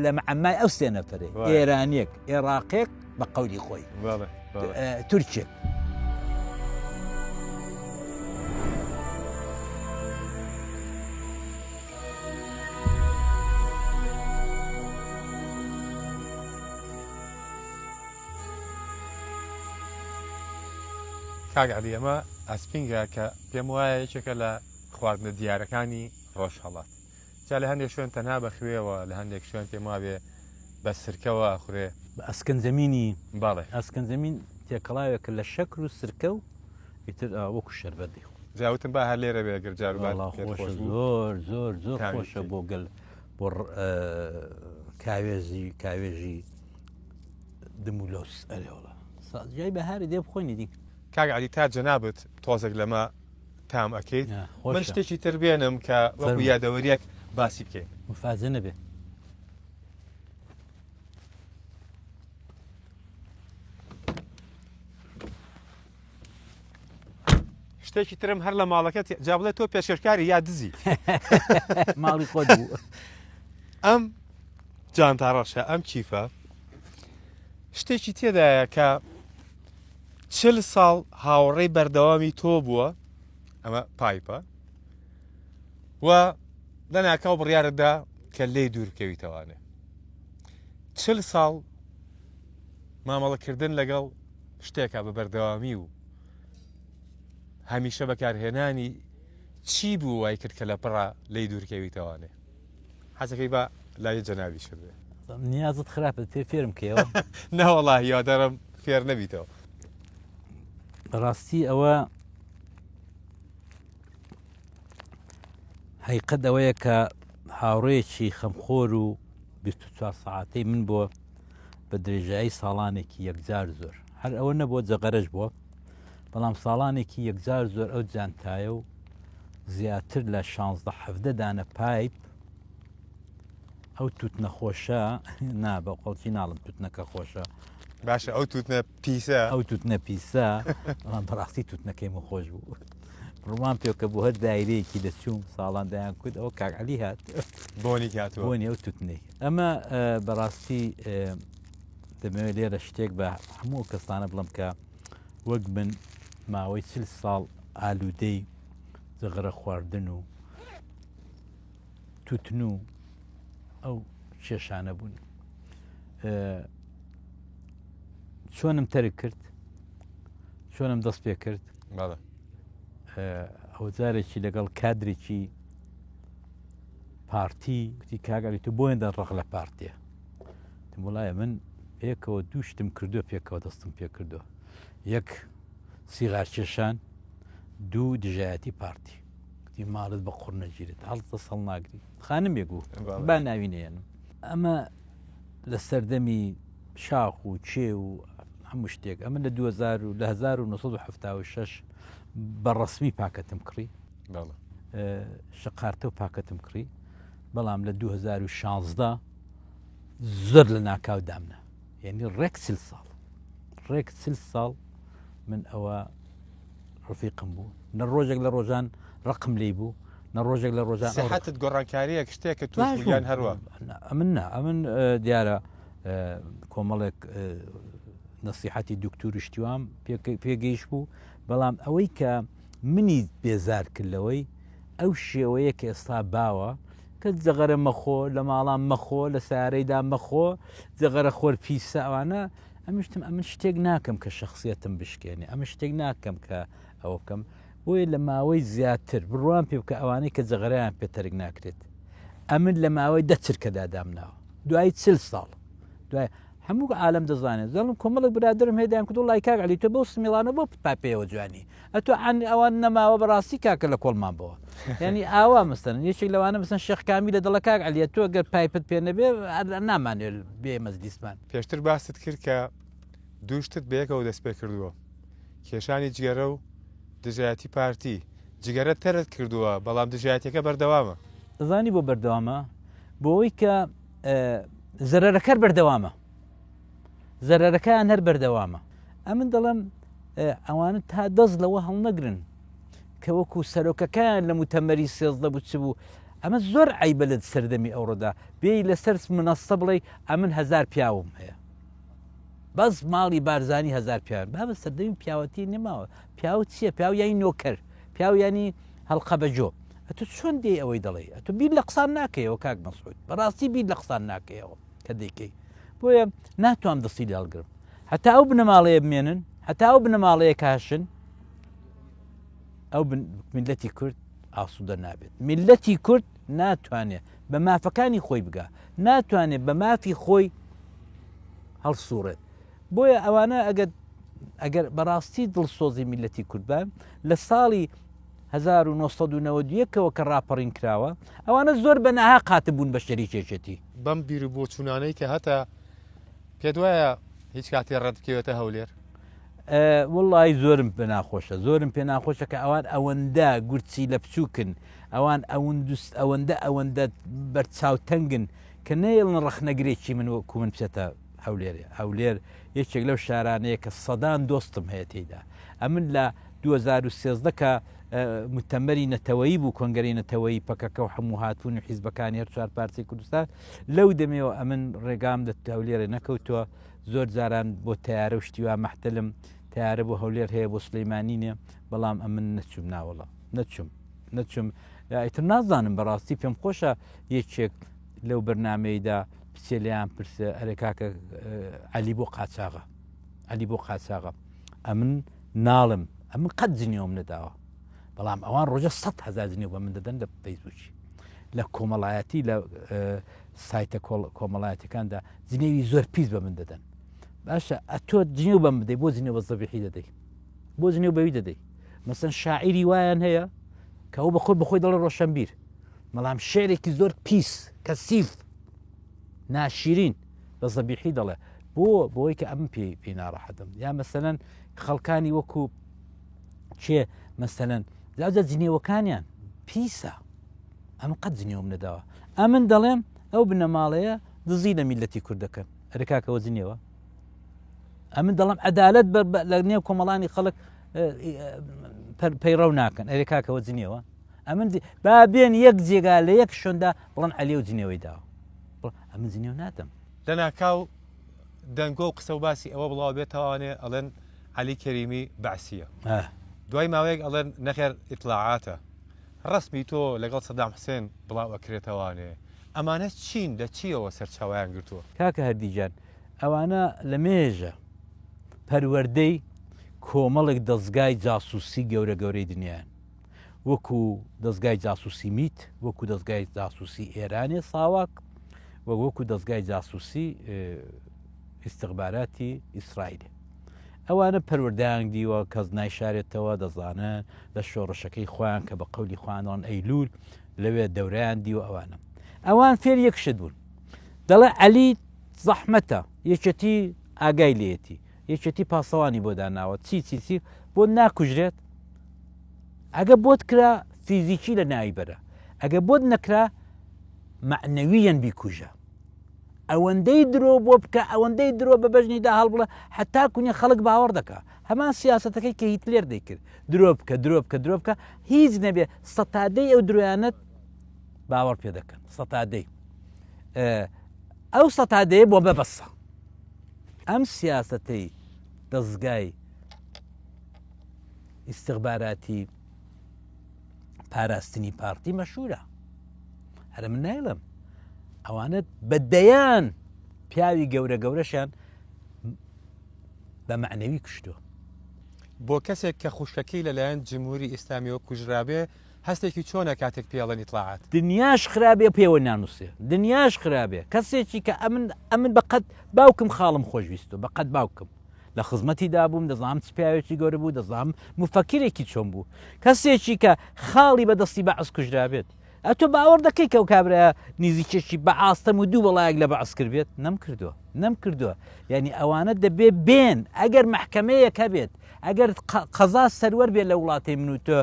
لە معمای ئەو سێ نەفرێ ئێرانیەک عێراقێک بە قەولی خۆی تورکێک کاک عەلی ئەمە ئەسپینگە کە پێم وایە یەکێکە لە خواردنە دیارەکانی ڕۆژهەڵات جا لە هەندێک شوێن تەنها بەخوێەوە لە هەندێک شوێن پێم وابێ بە سرکەوە خوێ ئەسکەنجەمینی باڵێ ئەسکەنجەمین تێکەڵاوێکە لە شەکر و سرکە و ئیتر وەکو شەربەت دەیخۆ جاوتم با هەر لێرە بێ گرجار زۆر زۆر زۆر خۆشە بۆ گەل بۆ کاوێژی دمولۆس ئەلێوڵە جای بەهاری دێ بخۆینی دیکە کاک عەلی تا جەنابەت تۆزێک لەمە تام ئەەکەیت من شتێکی تر بێنم کە وەکو یادەوەریەک باسی بکەین مفازە نەبێ شتێکی ترم هەر لە ماڵەکەت جا بڵێ تۆ پێشێرکاری یا دزی ماڵی خۆت بوو ئەم جانتاڕەشە ئەم چیفە شتێکی تێدایە کە 40 ساڵ هاوڕێی بەردەوامی تۆ بووە ئەمە پایپە و لەناکاو بڕیارەدا کە لێی دوورکەویتەوانێ 40 ساڵ مامەڵەکردن لەگەڵ شتێکە بە بەردەوامی و هەمیشە بەکارهێنانی چی بوو وای کرد کە لە پڕە لێی دوورکەویتەوانێ حەزەکەی بە لای جەنابی شدێ نیازت خراپە پێ فێرم کەوە نەوەڵا یادەرم فێر نەبیتەوە ڕاستی ئەوە حقیقەت ئەوەیە کە هاوڕێیەکی خەمخۆر و 24 ساعتەی من بۆ بە درێژایی ساڵانێکی یەکجار زۆر هەر ئەوە نەبووە جەغەرەش بووە بەڵام ساڵانێکی یەکجار زۆر ئەو جانتایە و زیاتر لە 16-17 دانە پایپ ئەو توت نەخۆشە نا بە قەڵکی ناڵم توتنەکە خۆشە باشە ئەو توتنە پیسە ئەو توتنە پیسە بەڵام بەڕاستی توتنەکەی خۆش بوو ڕوان پێکە بوو هەر دایرەیەکی دەچووم ساڵان دایان کورد ئەو کاک عەلی هات بۆنی هاتووە بۆنی ئەو توتنەی ئەمە بەڕاستی دەمەوێت لێرە شتێک بە هەموو کەسانە بڵم کە وەک من ماوەی 40 ساڵ ئالوودەی جەغرە خواردن و توتن و ئەو کێشانە بوون چۆنم تەرک کرد چۆنم دەست پێ کرد ئەو جارێکی لەگەڵ کادرێکی پارتی وتی کاگەری تو بۆیەندە ڕق لە پارتیە وڵایە من پێکەوە دووشتم کردووە پێکەوە دەستم پێ کردووە یەک سیغار کێشان دوو دژایەتی پارتی وتی ماڵت بە قوڕ نەگیرێت هەڵتە سەڵ ناگری خانم بێگو با ناوینێنم ئەمە لە سەردەمی شاخ و چێ و هەموو شتێک ئەمە لە 1976 بەڕەسمی پاکەتم کڕی شقارتە و پاکەتم کڕی بەڵام لە 2016 زۆر لە ناکاو دامنە یعنی ڕێک 40 ساڵ ڕێک 40 ساڵ من ئەوە ڕفیقم بوو نە ڕۆژێک لە ڕۆژان ڕقم لێ بوو نە ڕۆژێک لە ڕۆژان حتت گۆڕانکاریەک شتێکە تویان هەروە ئەمن دیارە کۆمەڵێک نەسیحەتی دکتور شتیوام پێگەیشت بوو بەڵام ئەوەی کە منی بێزار کردلەوەی ئەو شێوەیە کە ئێستا باوە کە جەغەرە مەخۆ لە ماڵان مەخۆ لە سارەیدا مەخۆ جەغەرە خۆر پیسە ئەوانە ئەمشتم ئەمن شتێک ناکەم کە شخصیەتم بشکێنێ ئەمە شتێک ناکەم کە ئەوە بکەم بۆیە لە ماوەی زیاتر بڕوان پێ بکە ئەوانەی کە جەغەرەیان پێتەرک ناکرێت ئەمن لە ماوەی 10 چرکەدا دامناوە دوای 40 ساڵ دوای هەموو عالم دەزانێت زەڵم کۆمەڵک برادرم هێدایان کردو لای کاک عەلی تۆ بەو سمیڵانە بۆ پاپەیەوە جوانی ئەتۆ ئەوان نەماوە بەڕاستی کاکە لە کۆڵمان بەوە ینی ئاوا مەستەن یەکێک لەوانە مەسەن شێخ کامی لە دڵە کاک عەلیە تۆ گەر پایپت پێ نەبێ نامانێت بێ مەزلیسمان پێشتر باست کرد کە دووشتت بەیەکەوە دەست پێ کردووە کێشانی جگەرە و دژایەتی پارتی جگەرە تەرت کردووە بەڵام دژایەتەکە بەردەوامە دەزانی بۆ بەردەوامە بۆ ئەوەی کە زەرەرەکە بەردەوامە زەرەرەکەیان هەر بەردەوامە ئەمن دەڵێم ئەوانە تا دەست لەوە هەڵنەگرن کە وەکو سەرۆکەکان لە متەمەری 13 بوو چ بوو ئەمە زۆر عیبە لە سەردەمی ئەوڕۆدا بێی لەسەر منەسە بڵێ ئەمن 1000 پیاوم هەیە بەس ماڵی بارزانی 1000 پیاوە با بە سەردەمی پیاوەتی نێماوە پیاو چییە پیاو یانی نۆکەر پیاو ینی هەڵقە بەجۆ ئەتو چۆن دێ ئەوەی دەڵێ ئەتو بیر لە قسان ناکەیەوە کاک مەسعود بەڕاستی بیر لە قسان ناکەیەوە کە دەیکەی بۆیە ناتوانم دەستی لێڵگرم هەتا ئەو بنەماڵەیە بمێنن هەتا ئەو بنەماڵەیە کاشن ئەو میلەتی کورد ئاسوودە نابێت میلەتی کورد ناتوانێت بە مافەکانی خۆی بگا ناتوانێت بە مافی خۆی هەڵسوڕێت بۆیە ئەوانە ئەگەر بەڕاستی دڵسۆزی میلەتی کوردبان لە ساڵی 1992ەوە کە ڕاپەڕین کراوە ئەوانە زۆر بە نەها قاتبوون بە شەریکێکێتی بەم بیر بۆ چوونانەی کە هەتا پێت وایە هیچ کاتێ ڕەتکەوێتە هەولێر وڵی زۆرم پێ ناخۆشە زۆرم پێ ناخۆشە کە ئەوان ئەوەندە گورچی لە بچووکن ئەوان ئەوەندە بەرچاوتەنگن کە نێڵن ڕەخنەگرێکی من وەکو من بچێتە هەولێر یەکێک لەو شارانەیە کە سەدان دۆستم هەیە تێیدا ئەمن لە 2013 کە متەمەری نەتەوەیی بوو کۆنگەری نەتەوەیی پەکەکە و هەموو هاتوون و حیزبەکانی هەر 4 پارچەی کوردستان لەو دەمەوە ئەمن ڕێگام لە هەولێرە نەکەوتووە زۆر جاران بۆ تیارە و شتیوا مەحتەلم تیارە بۆ هەولێر هەیە بۆ سلەیمانینێ بەڵام ئەمن نەچوم ناوەڵە نەچوم ئیتر نازانم بەڕاستی پێم خۆشە یەکێک لەو بەرنامەیەدا پچێ لیان پرسە ئەرێ کاکە عەلی بۆ قاچاغە ئەمن ناڵم ئەمن قەت جنیۆم نەداوە بەڵام ئەوان ڕۆژە 100,000 جنیۆ بە من دەدەن لە فەیسبووکی لە کۆمەڵایەتی لە سایتە کۆمەڵایەتەکاندا جنێوی زۆر پیس بە من دەدەن باشە ئەتۆ جنێو بەم بدەی بۆ جنێو بە زەبیحی دەدەی بۆ جنێو بەوی دەدەی مەسەن شاعیری وایان هەیە کە ئەو بەخۆی دەڵێ ڕۆشنبیر بەڵام شعرێکی زۆر پیس کەسیف ناشیرین بە زەبیحی دەڵێ بۆی کە ئەم پێی ناڕەحەتم یا مەسەلەن خەڵکانی وەکو چێ مەسەلەن زاوجە جنێوەکانیان پیسە ئەمە قەت جنێوم نەداوە ئەمن دەڵێم ئەو بنەماڵەیە دزی لە میلەتی کوردەکەن ئەرکاکەوە جنێوە ئەمن دەڵێم عەدالەت لە نێو کۆمەڵانی خەڵک پەیڕەو ناکەن ئەرێکاکەوە جنێوە ئەمن با بێن یەک جێگا لە یەک شۆندا بڵێن عەلی و جنێوەی داوە ئەمن جنێو نادەم لە ناکاو دەنگۆ و قسە و باسی ئەوە بڵاو بێتەوانێ ئەڵێن عەلی کەریمی بەعسیە دوای ماوەیەک ئەڵێن نەخێر ئیطلاعاتە ڕسمی تۆ لەگەڵ سەدام حوسێن بڵاو ئەکرێتەوانێ ئەمانە چین لە چیەوە سەرچاوایان گرتووە کاکە هەردیجان ئەوانە لە مێژە پەروەردەی کۆمەڵێک دەستگای جاسووسی گەورەی دنیایان وەکو دەستگای جاسووسی میت وەکو دەستگای جاسووسی ئێرانێ ساواک وەکو دەستگای جاسووسی ئیستیخباراتی ئیسرائیل ئەوانە پەروەردەیان دیوە کەس نایشارێتەوە دەزانە لە شۆڕشەکەی خۆیان کە بە قەولی خوانەوەن ئەیلول لەوێ دەورەیان دیوە ئەوان فێر یەکشت بوون دەڵێ عەلی زەحمەتە یەکێتی ئاگای لێتی یەکێتی پاسەوانی بۆ داناوە چی بۆ ناکوژرێت ئەگە بۆت کرا فیزیکی لە ناوی بەرە ئەگە بۆت نەکرا معنەویەن بیکوژە ئەوەندەی درۆ بۆ بکە ئەوەندەی درۆ بە بەژنیدا هەڵبڵە حتا کونیە خەڵک باوەڕ دەکا هەمان سیاسەتەکەی کە هیتلێر دەیکرد درۆ بکە هیچ نەبێ سەتادەی ئەو درۆیانەت باوەڕ پێ دەکەن سەتادەی ئەو سەتادەیە بۆ بەبەسە ئەم سیاسەتەی دەستگای ئیستیخباراتی پاراستنی پارتی مەشهورە هەرە من نایڵم ئەوانە بەدەیان پیاوی گەورەشیان بە معنەوی کوشتووە بۆ کەسێک کە خوشکەکەی لەلایەن جمهوری ئیسلامیەوە کوژرابێ هەستێکی چۆنە کاتێک پێڵەن ئیطلاعات دنیاش خراپێ پێوە نانووسێ دنیاش خراپێ کەسێکی کە ئەمن بەقەت باوکم خاڵم خۆشویستە بەقەت باوکم لە خزمەتی دابووم دەزانم چ پیاوێکی گەورە بوو دەزانم مفەکرێکی چۆن بوو کەسێکی کە خاڵی بەدەستی بەعس کوژرابێت ئەتۆ باوەڕ دەکەی کە و کابرا نزیکێکی بەعاستەم و دوو بەڵایەک لە بەعس کردبێت نەمکردووە یعنی ئەوانە دەبێ بێن ئەگەر مەحکەمەیەک هەبێت ئەگەر قەزا سەروەر بێت لە وڵاتی من و تۆ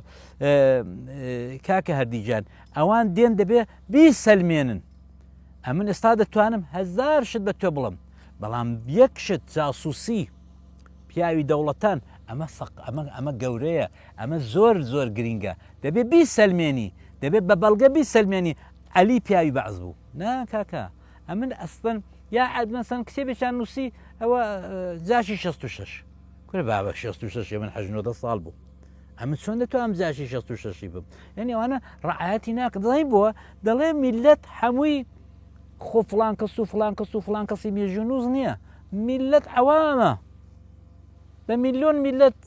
کاکە هەردیجان ئەوان دێن دەبێ بیسەلمێنن ئەمن ئێستا دەتوانم هزار شت بە تۆ بڵم بەڵام یەک شت جاسووسی پیاوی دەوڵەتان ئەمە گەورەیە ئەمە زۆر گرینگە دەبێت بی سەلمێنی دەبێت بە بەڵگە بی سەلمێنی عەلی پیاوی بەعز بوو نا کاکە ئەمن ئەسڵەن یا عەدمەسەن کتێبێکیان نووسی ئەوە جاشی 66 کورە بابە 66 من 19 ساڵ بوو ئەمە چۆن دەتوانم جاشی 66 بم یعنی ئەوانە ڕعایەتی ناکە دەڵی بووە دەڵێ میلەت هەمووی خۆ فڵان کەس و فڵان کەس و فڵان کەسی مێژوونوز نییە میلەت عەوامە بە میلیۆن میلەت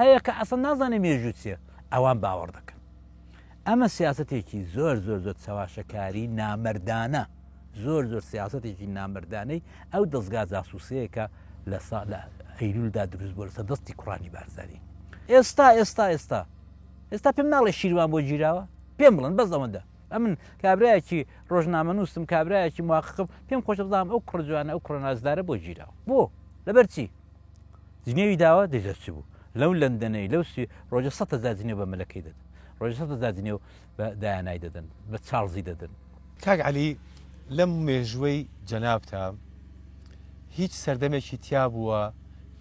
هەیە کە ئەسڵ نازانێ مێژوو چییە ئەوان باوەڕ دەکەن ئەمە سیاسەتێکی زۆر چاواشەکاری نامەردانە زۆر سیاسەتێکی نامەردانەی ئەو دەستگا جاسووسەیەکە لە ئەیلولدا دروست بووە لەسەر دەستی کوڕانی بارزانی ئێستا پێم ناڵێ شیروان بۆ گیراوە پێم بڵن بەس ئەوەندە ئەمن کابراایەکی ڕۆژنامە نووسم کابراایەکی مواققم پێم خۆش بزانم ئەو کوڕ جوانە ئەو کوڕە نازدارە بۆ گیراوە بۆ لەبەر چی جنێوی داوە دەیدەچی بوو لەو لەندەنەی لەو ڕۆژە 100,000 جنێو بە مەلەکەی دەدەن ڕۆژە 100,000 جنێو بە دایانای دەدەن بە چارڵزی دەدەن کاک عەلی لەم مێژوەی جەنابتە هیچ سەردەمێکی تیا بووە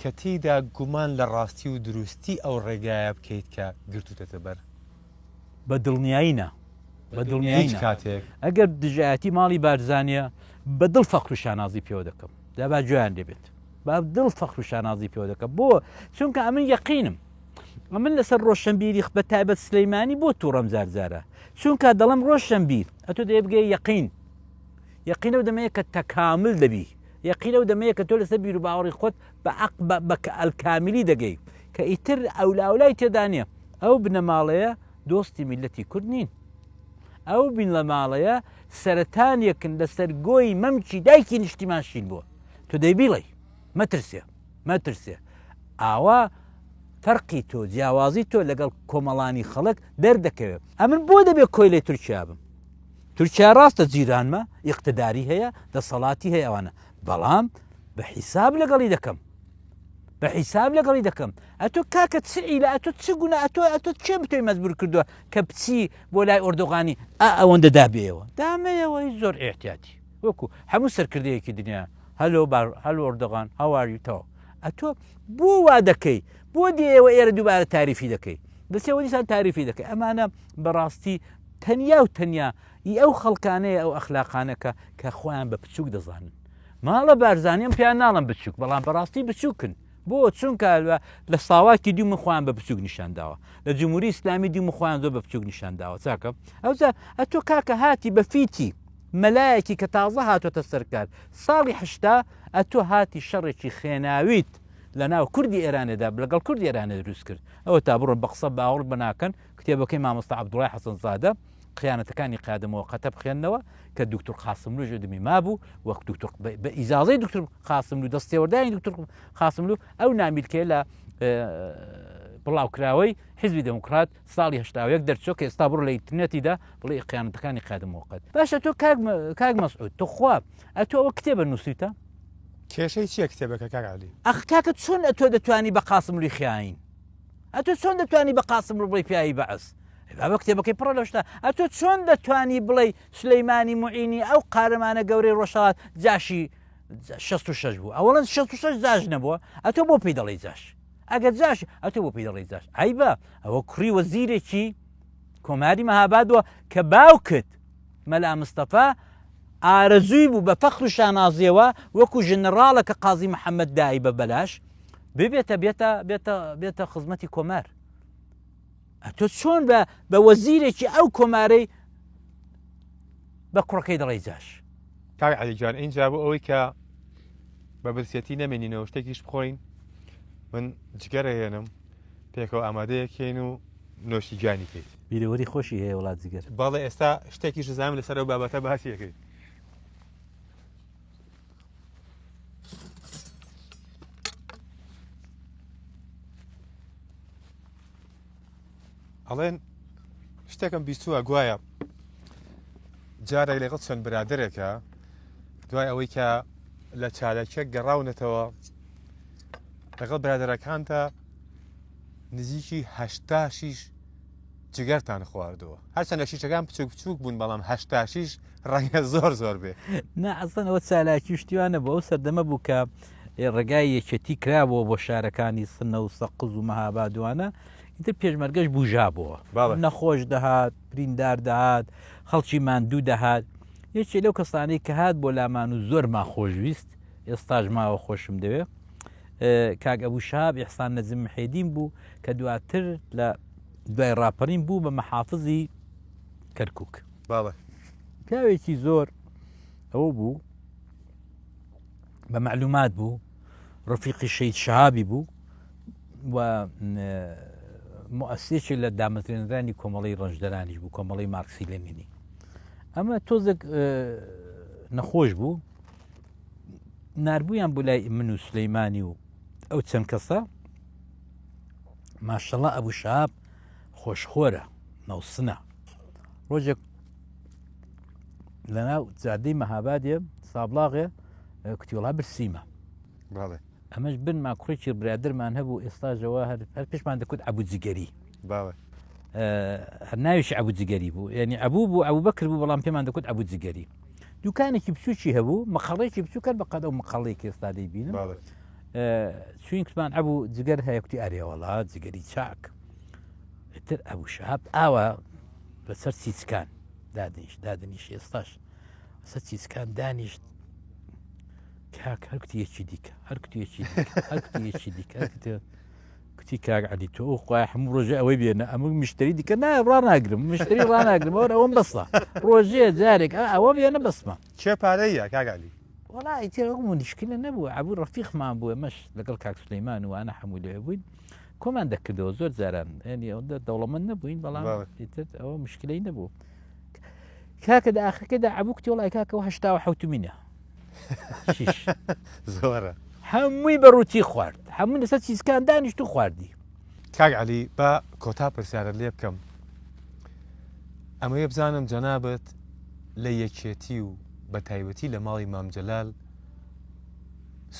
کە تێیدا گومان لە ڕاستی و دروستی ئەو ڕێگایە بکەیت کە گرتوتەتە بەر بە دڵنیاییە بە دڵنیایی کاتێک ئەگەر دژایەتی ماڵی بارزانە بە دڵ فەخر و شانازی پێوە دەکەم دابا جویان دەبێت با دڵ فەخر و شانازی پێوە دەکەم بۆ چونکە ئەمن یەقینم ئەمن لەسەر ڕۆشنبیری بە تایبەت سلەیمانی بۆ تووڕەم زارزارە چونکە دەڵم ڕۆشنبیر ئەتۆ دەیە بگەی یەقینە و دەمەیە کە تەکامل دەبی یەقینە و دەمەیە کە تۆ لەسەر بیر و باوەڕی خۆت بە ئەلکامیلی دەگەی کە ئیتر ئەولاولای تێدا نییە ئەو بنەماڵەیە دۆستی میلەتی کورد نین ئەو بین لە ماڵەیە سەرەتانیەکن لەسەر گۆی مەمکی دایکی نیشتیمانشین بووە تۆ دەیبیڵێ مەترسێ ئاوا فەرقی تۆ جیاوازی تۆ لەگەڵ کۆمەڵانی خەڵک دەردەکەوێت ئەمن بۆ دەبێت کۆی لێ تورکیا بم تورکیا ڕاستە جیرانمە ئیقتداری هەیە دەسەڵاتی هەیە ئەوانە بەڵام بە حیساب لەگەڵی دەکەم ئەتۆ کاکە چی لە ئەتۆ چ گونا ئەتۆ چێ بتۆی مەزبور کردووە کە بچی بۆ لای ئۆردۆغانی ئەوەندە دابێەوە دامەیەوەی زۆر ئێحتیاتی وەکو هەموو سەرکردەیەکی دنیا هەلۆ ئۆردۆغان هاواریتەوە ئەتۆ بۆ وا دەکەی بۆ دێەوە ئێرە دووبارە تاریفی دەکەی دەچێەوە دیسان تاریفی دەکەی ئەمانە بەڕاستی تەنیا ئەو خەڵکانەیە ئەو ئەخلاقانەکە کە خۆیان بە بچووک دەزانن ماڵە بارزانیم پیان ناڵم بچووک بەڵام بەڕاستی بچووکن بۆ چونکە لە ساواکی دیومە خۆیان بە بچووک نیشانداوە لە جمهوری ئیسلامی دیومە خۆیان زۆر بە بچووک نیشانداوە چاکە ئەتۆ کاکە هاتی بە فیتی مەلایەکی کە تازە هاتوۆتە سەرکار ساڵی 80 ئەتۆ هاتی شەڕێکی خێناویت لە ناو کوردی ئێرانێدا لەگەڵ کوردی ئێرانە دروست کرد ئەوە تا بڕۆن بە قسە باوەڕ بناکەن کتێبەکەی مامۆستا عەبدوڵای حەسەنزادە خیانەتەکانی قیادەمەوە قەتە بخێننەوە کە دکتۆر قاسملو ژێدمی مابوو وەک دکتۆر بە ئیجازەی دکتۆر قاسملو دەستێوەردانی دکتۆر قاسملو ئەو نامیلکەیە لە بڵاوکراوەی حیزبی دموکرات ساڵی 81 دەرچۆ کە ئێستا بڕۆ لە ئینترنێتیدا بڵێ خیانەتەکانی قیادەمەوە قەت باشە تۆ کاک مەسعود تۆ خوا ئەتۆ ئەوە کتێبە نووسیتە کێشەی چییە کتێبەکە کاک عەلی ئەخ کاکە چۆن ئەتۆ دەتوانی بە قاسملوی خیاین ئەتۆ چۆن دەتوانی بە قاسملو بڵێ پیاوی بەعز بابە کتێبەکەی پڕە لە شتە ئەتۆ چۆن دەتوانی بڵێ سلەیمانی موعینی ئەو قارەمانە گەورەی ڕۆژهەڵات جاشی 66 بوو ئەوەڵەن 66 جاش نەبووە ئەتۆ بۆ پێی دەڵێ جاش ئەگەر جاش ئەتۆ بۆ پێی دەڵێ جاش عیبە ئەوە کوڕی وەزیرێکی کۆماری مەهابادووە کە باوکت مەلا مستەفا ئارەزووی بوو بە فەخر و شانازیەوە وەکو ژنەڕاڵە کە قازی محەممەد دایی بە بەلاش بێتە خزمەتی کۆمار ئەتۆ چۆن بە وەزیرێکی ئەو کۆمارەی بە کوڕەکەی دەڵێ جاش کاک عەلی جان اینجا بۆ ئەوەی کە بە برسێتی نەمێنینەوە شتێکیش بخۆین من جگەرە هێنم پێکەوە ئامادەیەکێن و نۆشیجانی کەیت بیرەوەری خۆشی هەیە وڵات جگەر باڵێ ئێستا شتێکیش زانم لەسەر ئەو بابەتە باسیەکەیت ئەڵێن شتێکم بیستووە گوایە جارێک لەگەڵ چەند برادرێکە دوای ئەوەی کە لە چالەکێک گەڕاونەتەوە لەگەڵ برادەرەکانتە نزیکی 86 جگەرتان خواردەوە هەرچەندە شیشەکان بچوک بچوک بوون بەڵام هەشتاشیش ڕەنگە زۆر بێ ئەسڵەوە چالاکی شتیوانە بۆ ئەو سەردەمە بوو کە ڕێگای یەکەتی کرابەوە بۆ شارەکانی سنە و سەقز و مەهابادوانە ئیتر پێشمەرگەش بوژابەوە نەخۆش دەهات بریندار دەهات خەڵکی ماندوو دەهات یەکێ لەو کەسانەی کە هات بۆ لامان و زۆر ماخۆشویست ئێستاژ ماوە خۆشم دەوێت کاک ئەبوو شاب ئیحسان نەجم محێدین بوو کە دواتر لە دوای ڕاپەڕین بوو بە مەحافزی کەرکووک پیاوێکی زۆر ئەوە بوو بە معلومات بوو ڕفیقی شەید شەهابی بوو و مؤسسێکی لە دامەزرێنەرانی کۆمەڵی ڕەنجدەرانیش بوو کۆمەڵی مارکسی لێنینی ئەمە تۆزێک نەخۆش بوو ناربوویان بوو لای من و سلەیمانی و ئەو چەند کەسە ماشەڵڵا ئەبوو شەهاب خۆشخۆرە نەوسنە ڕۆژێک لەناو جادەی مەهابادێ سابلاغێ کتیوڵا برسیمە ئەمەش بن ماکوڕێکی برادرمان هەبوو ئێستاژەوە هەر پێشمان دەکوت عەبوو جگەری هەر ناویش عەبوو جگەری بوو یعنی عەبوو بوو عەبوو بەکر بوو بەڵام پێمان دەکوت عەبوو جگەری دوکانێکی بچووکی هەبوو مەقەڵێکی بچووکە بەقەدە و مەقەڵێکی ئێستا دەیبینم چوین کتمان عەبوو جگەر هەیە کوتی ئەرێوەڵا جگەری چاک تر ئەبوو شەهاب ئاوە بەسەر چیچکان دادنیش ئێستاش بەسەر چیچکان دانیشت کاک هەر کوتی یەکی دیکە هەر کوتی یەکی دیکە کوتی کاک عەلی تۆ خوای هەموو ڕۆژێ ئەوەی بێنە ئەمە مشتری دیکە نایە ڕاناگرم مشتری ڕاناگرم ئەوەم بەسە ڕۆژێ جارێک ئەوە بێنە بەسمە چێ پارەیە کاک عەلی وەڵی تێ هەموو نیشکلە نەبوو عەبوو ڕەفیقمان بووە مەش لەگەڵ کاک سولەیمان و ئانە هەموو لێ بووین کۆمان دەکردەوە زۆر جاران ینی ئەوەندە دەوڵەمەند نەبووین بەڵام ئەوە مشکلەی نەبوو کاکە داخەکەدا عەبوو کتی وەڵی کاکەەوە 87 مینە زۆرە هەمووی بەڕووتی خوارد هەمووی لەسەر چیزکان دانیشت و خواردی کاک عەلی بە کۆتا پرسیارە لێ بکەم ئەمەیە بزانم جەنابەت لە یەکێتی و بە تایبەتی لە ماڵی مام جەلال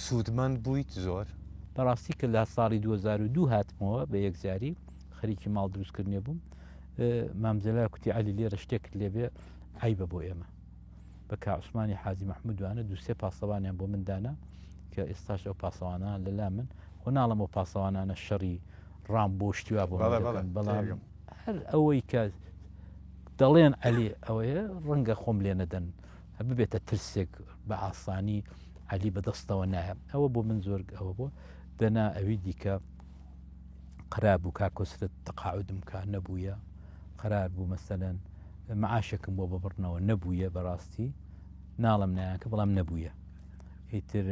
سوودمەند بوویت زۆر بەڕاستی کە لە ساڵی 2002 هاتمەوە بە یەکجاری خەریکی ماڵ دروستکردنیە بووم مام جەلال کوتی عەلی لێرە شتێکت لێبێ عەیبە بۆ ئێمە بە کا عوسمانی حاجی مەحموودوانە دووسێ پاسەوانیان بۆ مندانە کە ئێستاش ئەو پاسەوانان لەلا من خۆ ناڵم ئەو پاسەوانانە شەڕی ڕام بۆ شتیوا بۆ بەڵام هەر ئەوەی کە دەڵێن عەلی ئەوەیە ڕەنگە خۆم لێ نەدەن ببێتە ترسێک بە ئاسانی عەلی بەدەستەوە نایە ئەوە بۆ من زۆر ئەوە بۆ دەنا ئەوی دیکە قەرار بوو کاکۆسرت تەقاعودم کا نەبوویە قەرار بوو مەسەلەن معاشێکم بۆ ببڕنەوە نەبوویە بەڕاستی ناڵم نایانکە بەڵام نەبوویە ئیتر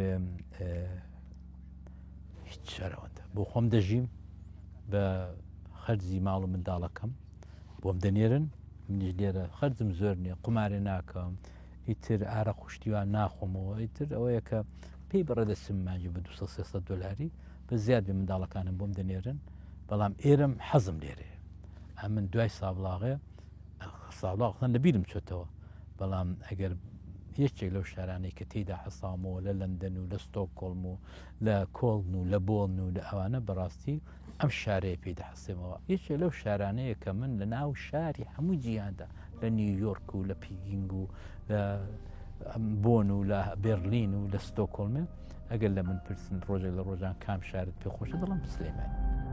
هیچ شەرەوەندە بۆ خۆم دەژیم بە خەرجی ماڵ و منداڵەکەم بۆم دەنێرن منیش لێرە خەرجم زۆر نییە قومارێ ناکەم ئیتر ئارە خوشتیوان ناخۆمەوە ئیتر ئەوەیە کە پێی بەڕێدەسم ماجی بە 200 دلاری بە زیاد بێ منداڵەکانم بۆم دەنێرن بەڵام ئێرم حەزم لێرێ ئەم من دوای سابلاغێ ساڵاغتان لەبیرم چۆتەوە بەڵام ئەگەر یەکێک لەو شارانەی کە تێیدا حەسامەوە لە لەندەن و لە ستۆکۆڵم و لە کۆڵن و لە بۆڵن و لە ئەوانە بەڕاستی ئەم شارەیە پێی دەحەسێمەوە یەکێک لەو شارانەیە کە من لە ناو شاری هەموو جیهاندا لە نیویۆرک و لە پیگینگ و لە بۆن و لە بێرلین و لە ستۆکۆڵمێ ئەگەر لە من پرسن ڕۆژێک لە ڕۆژان کام شارت پێ خۆشە دەڵم سلەیمانی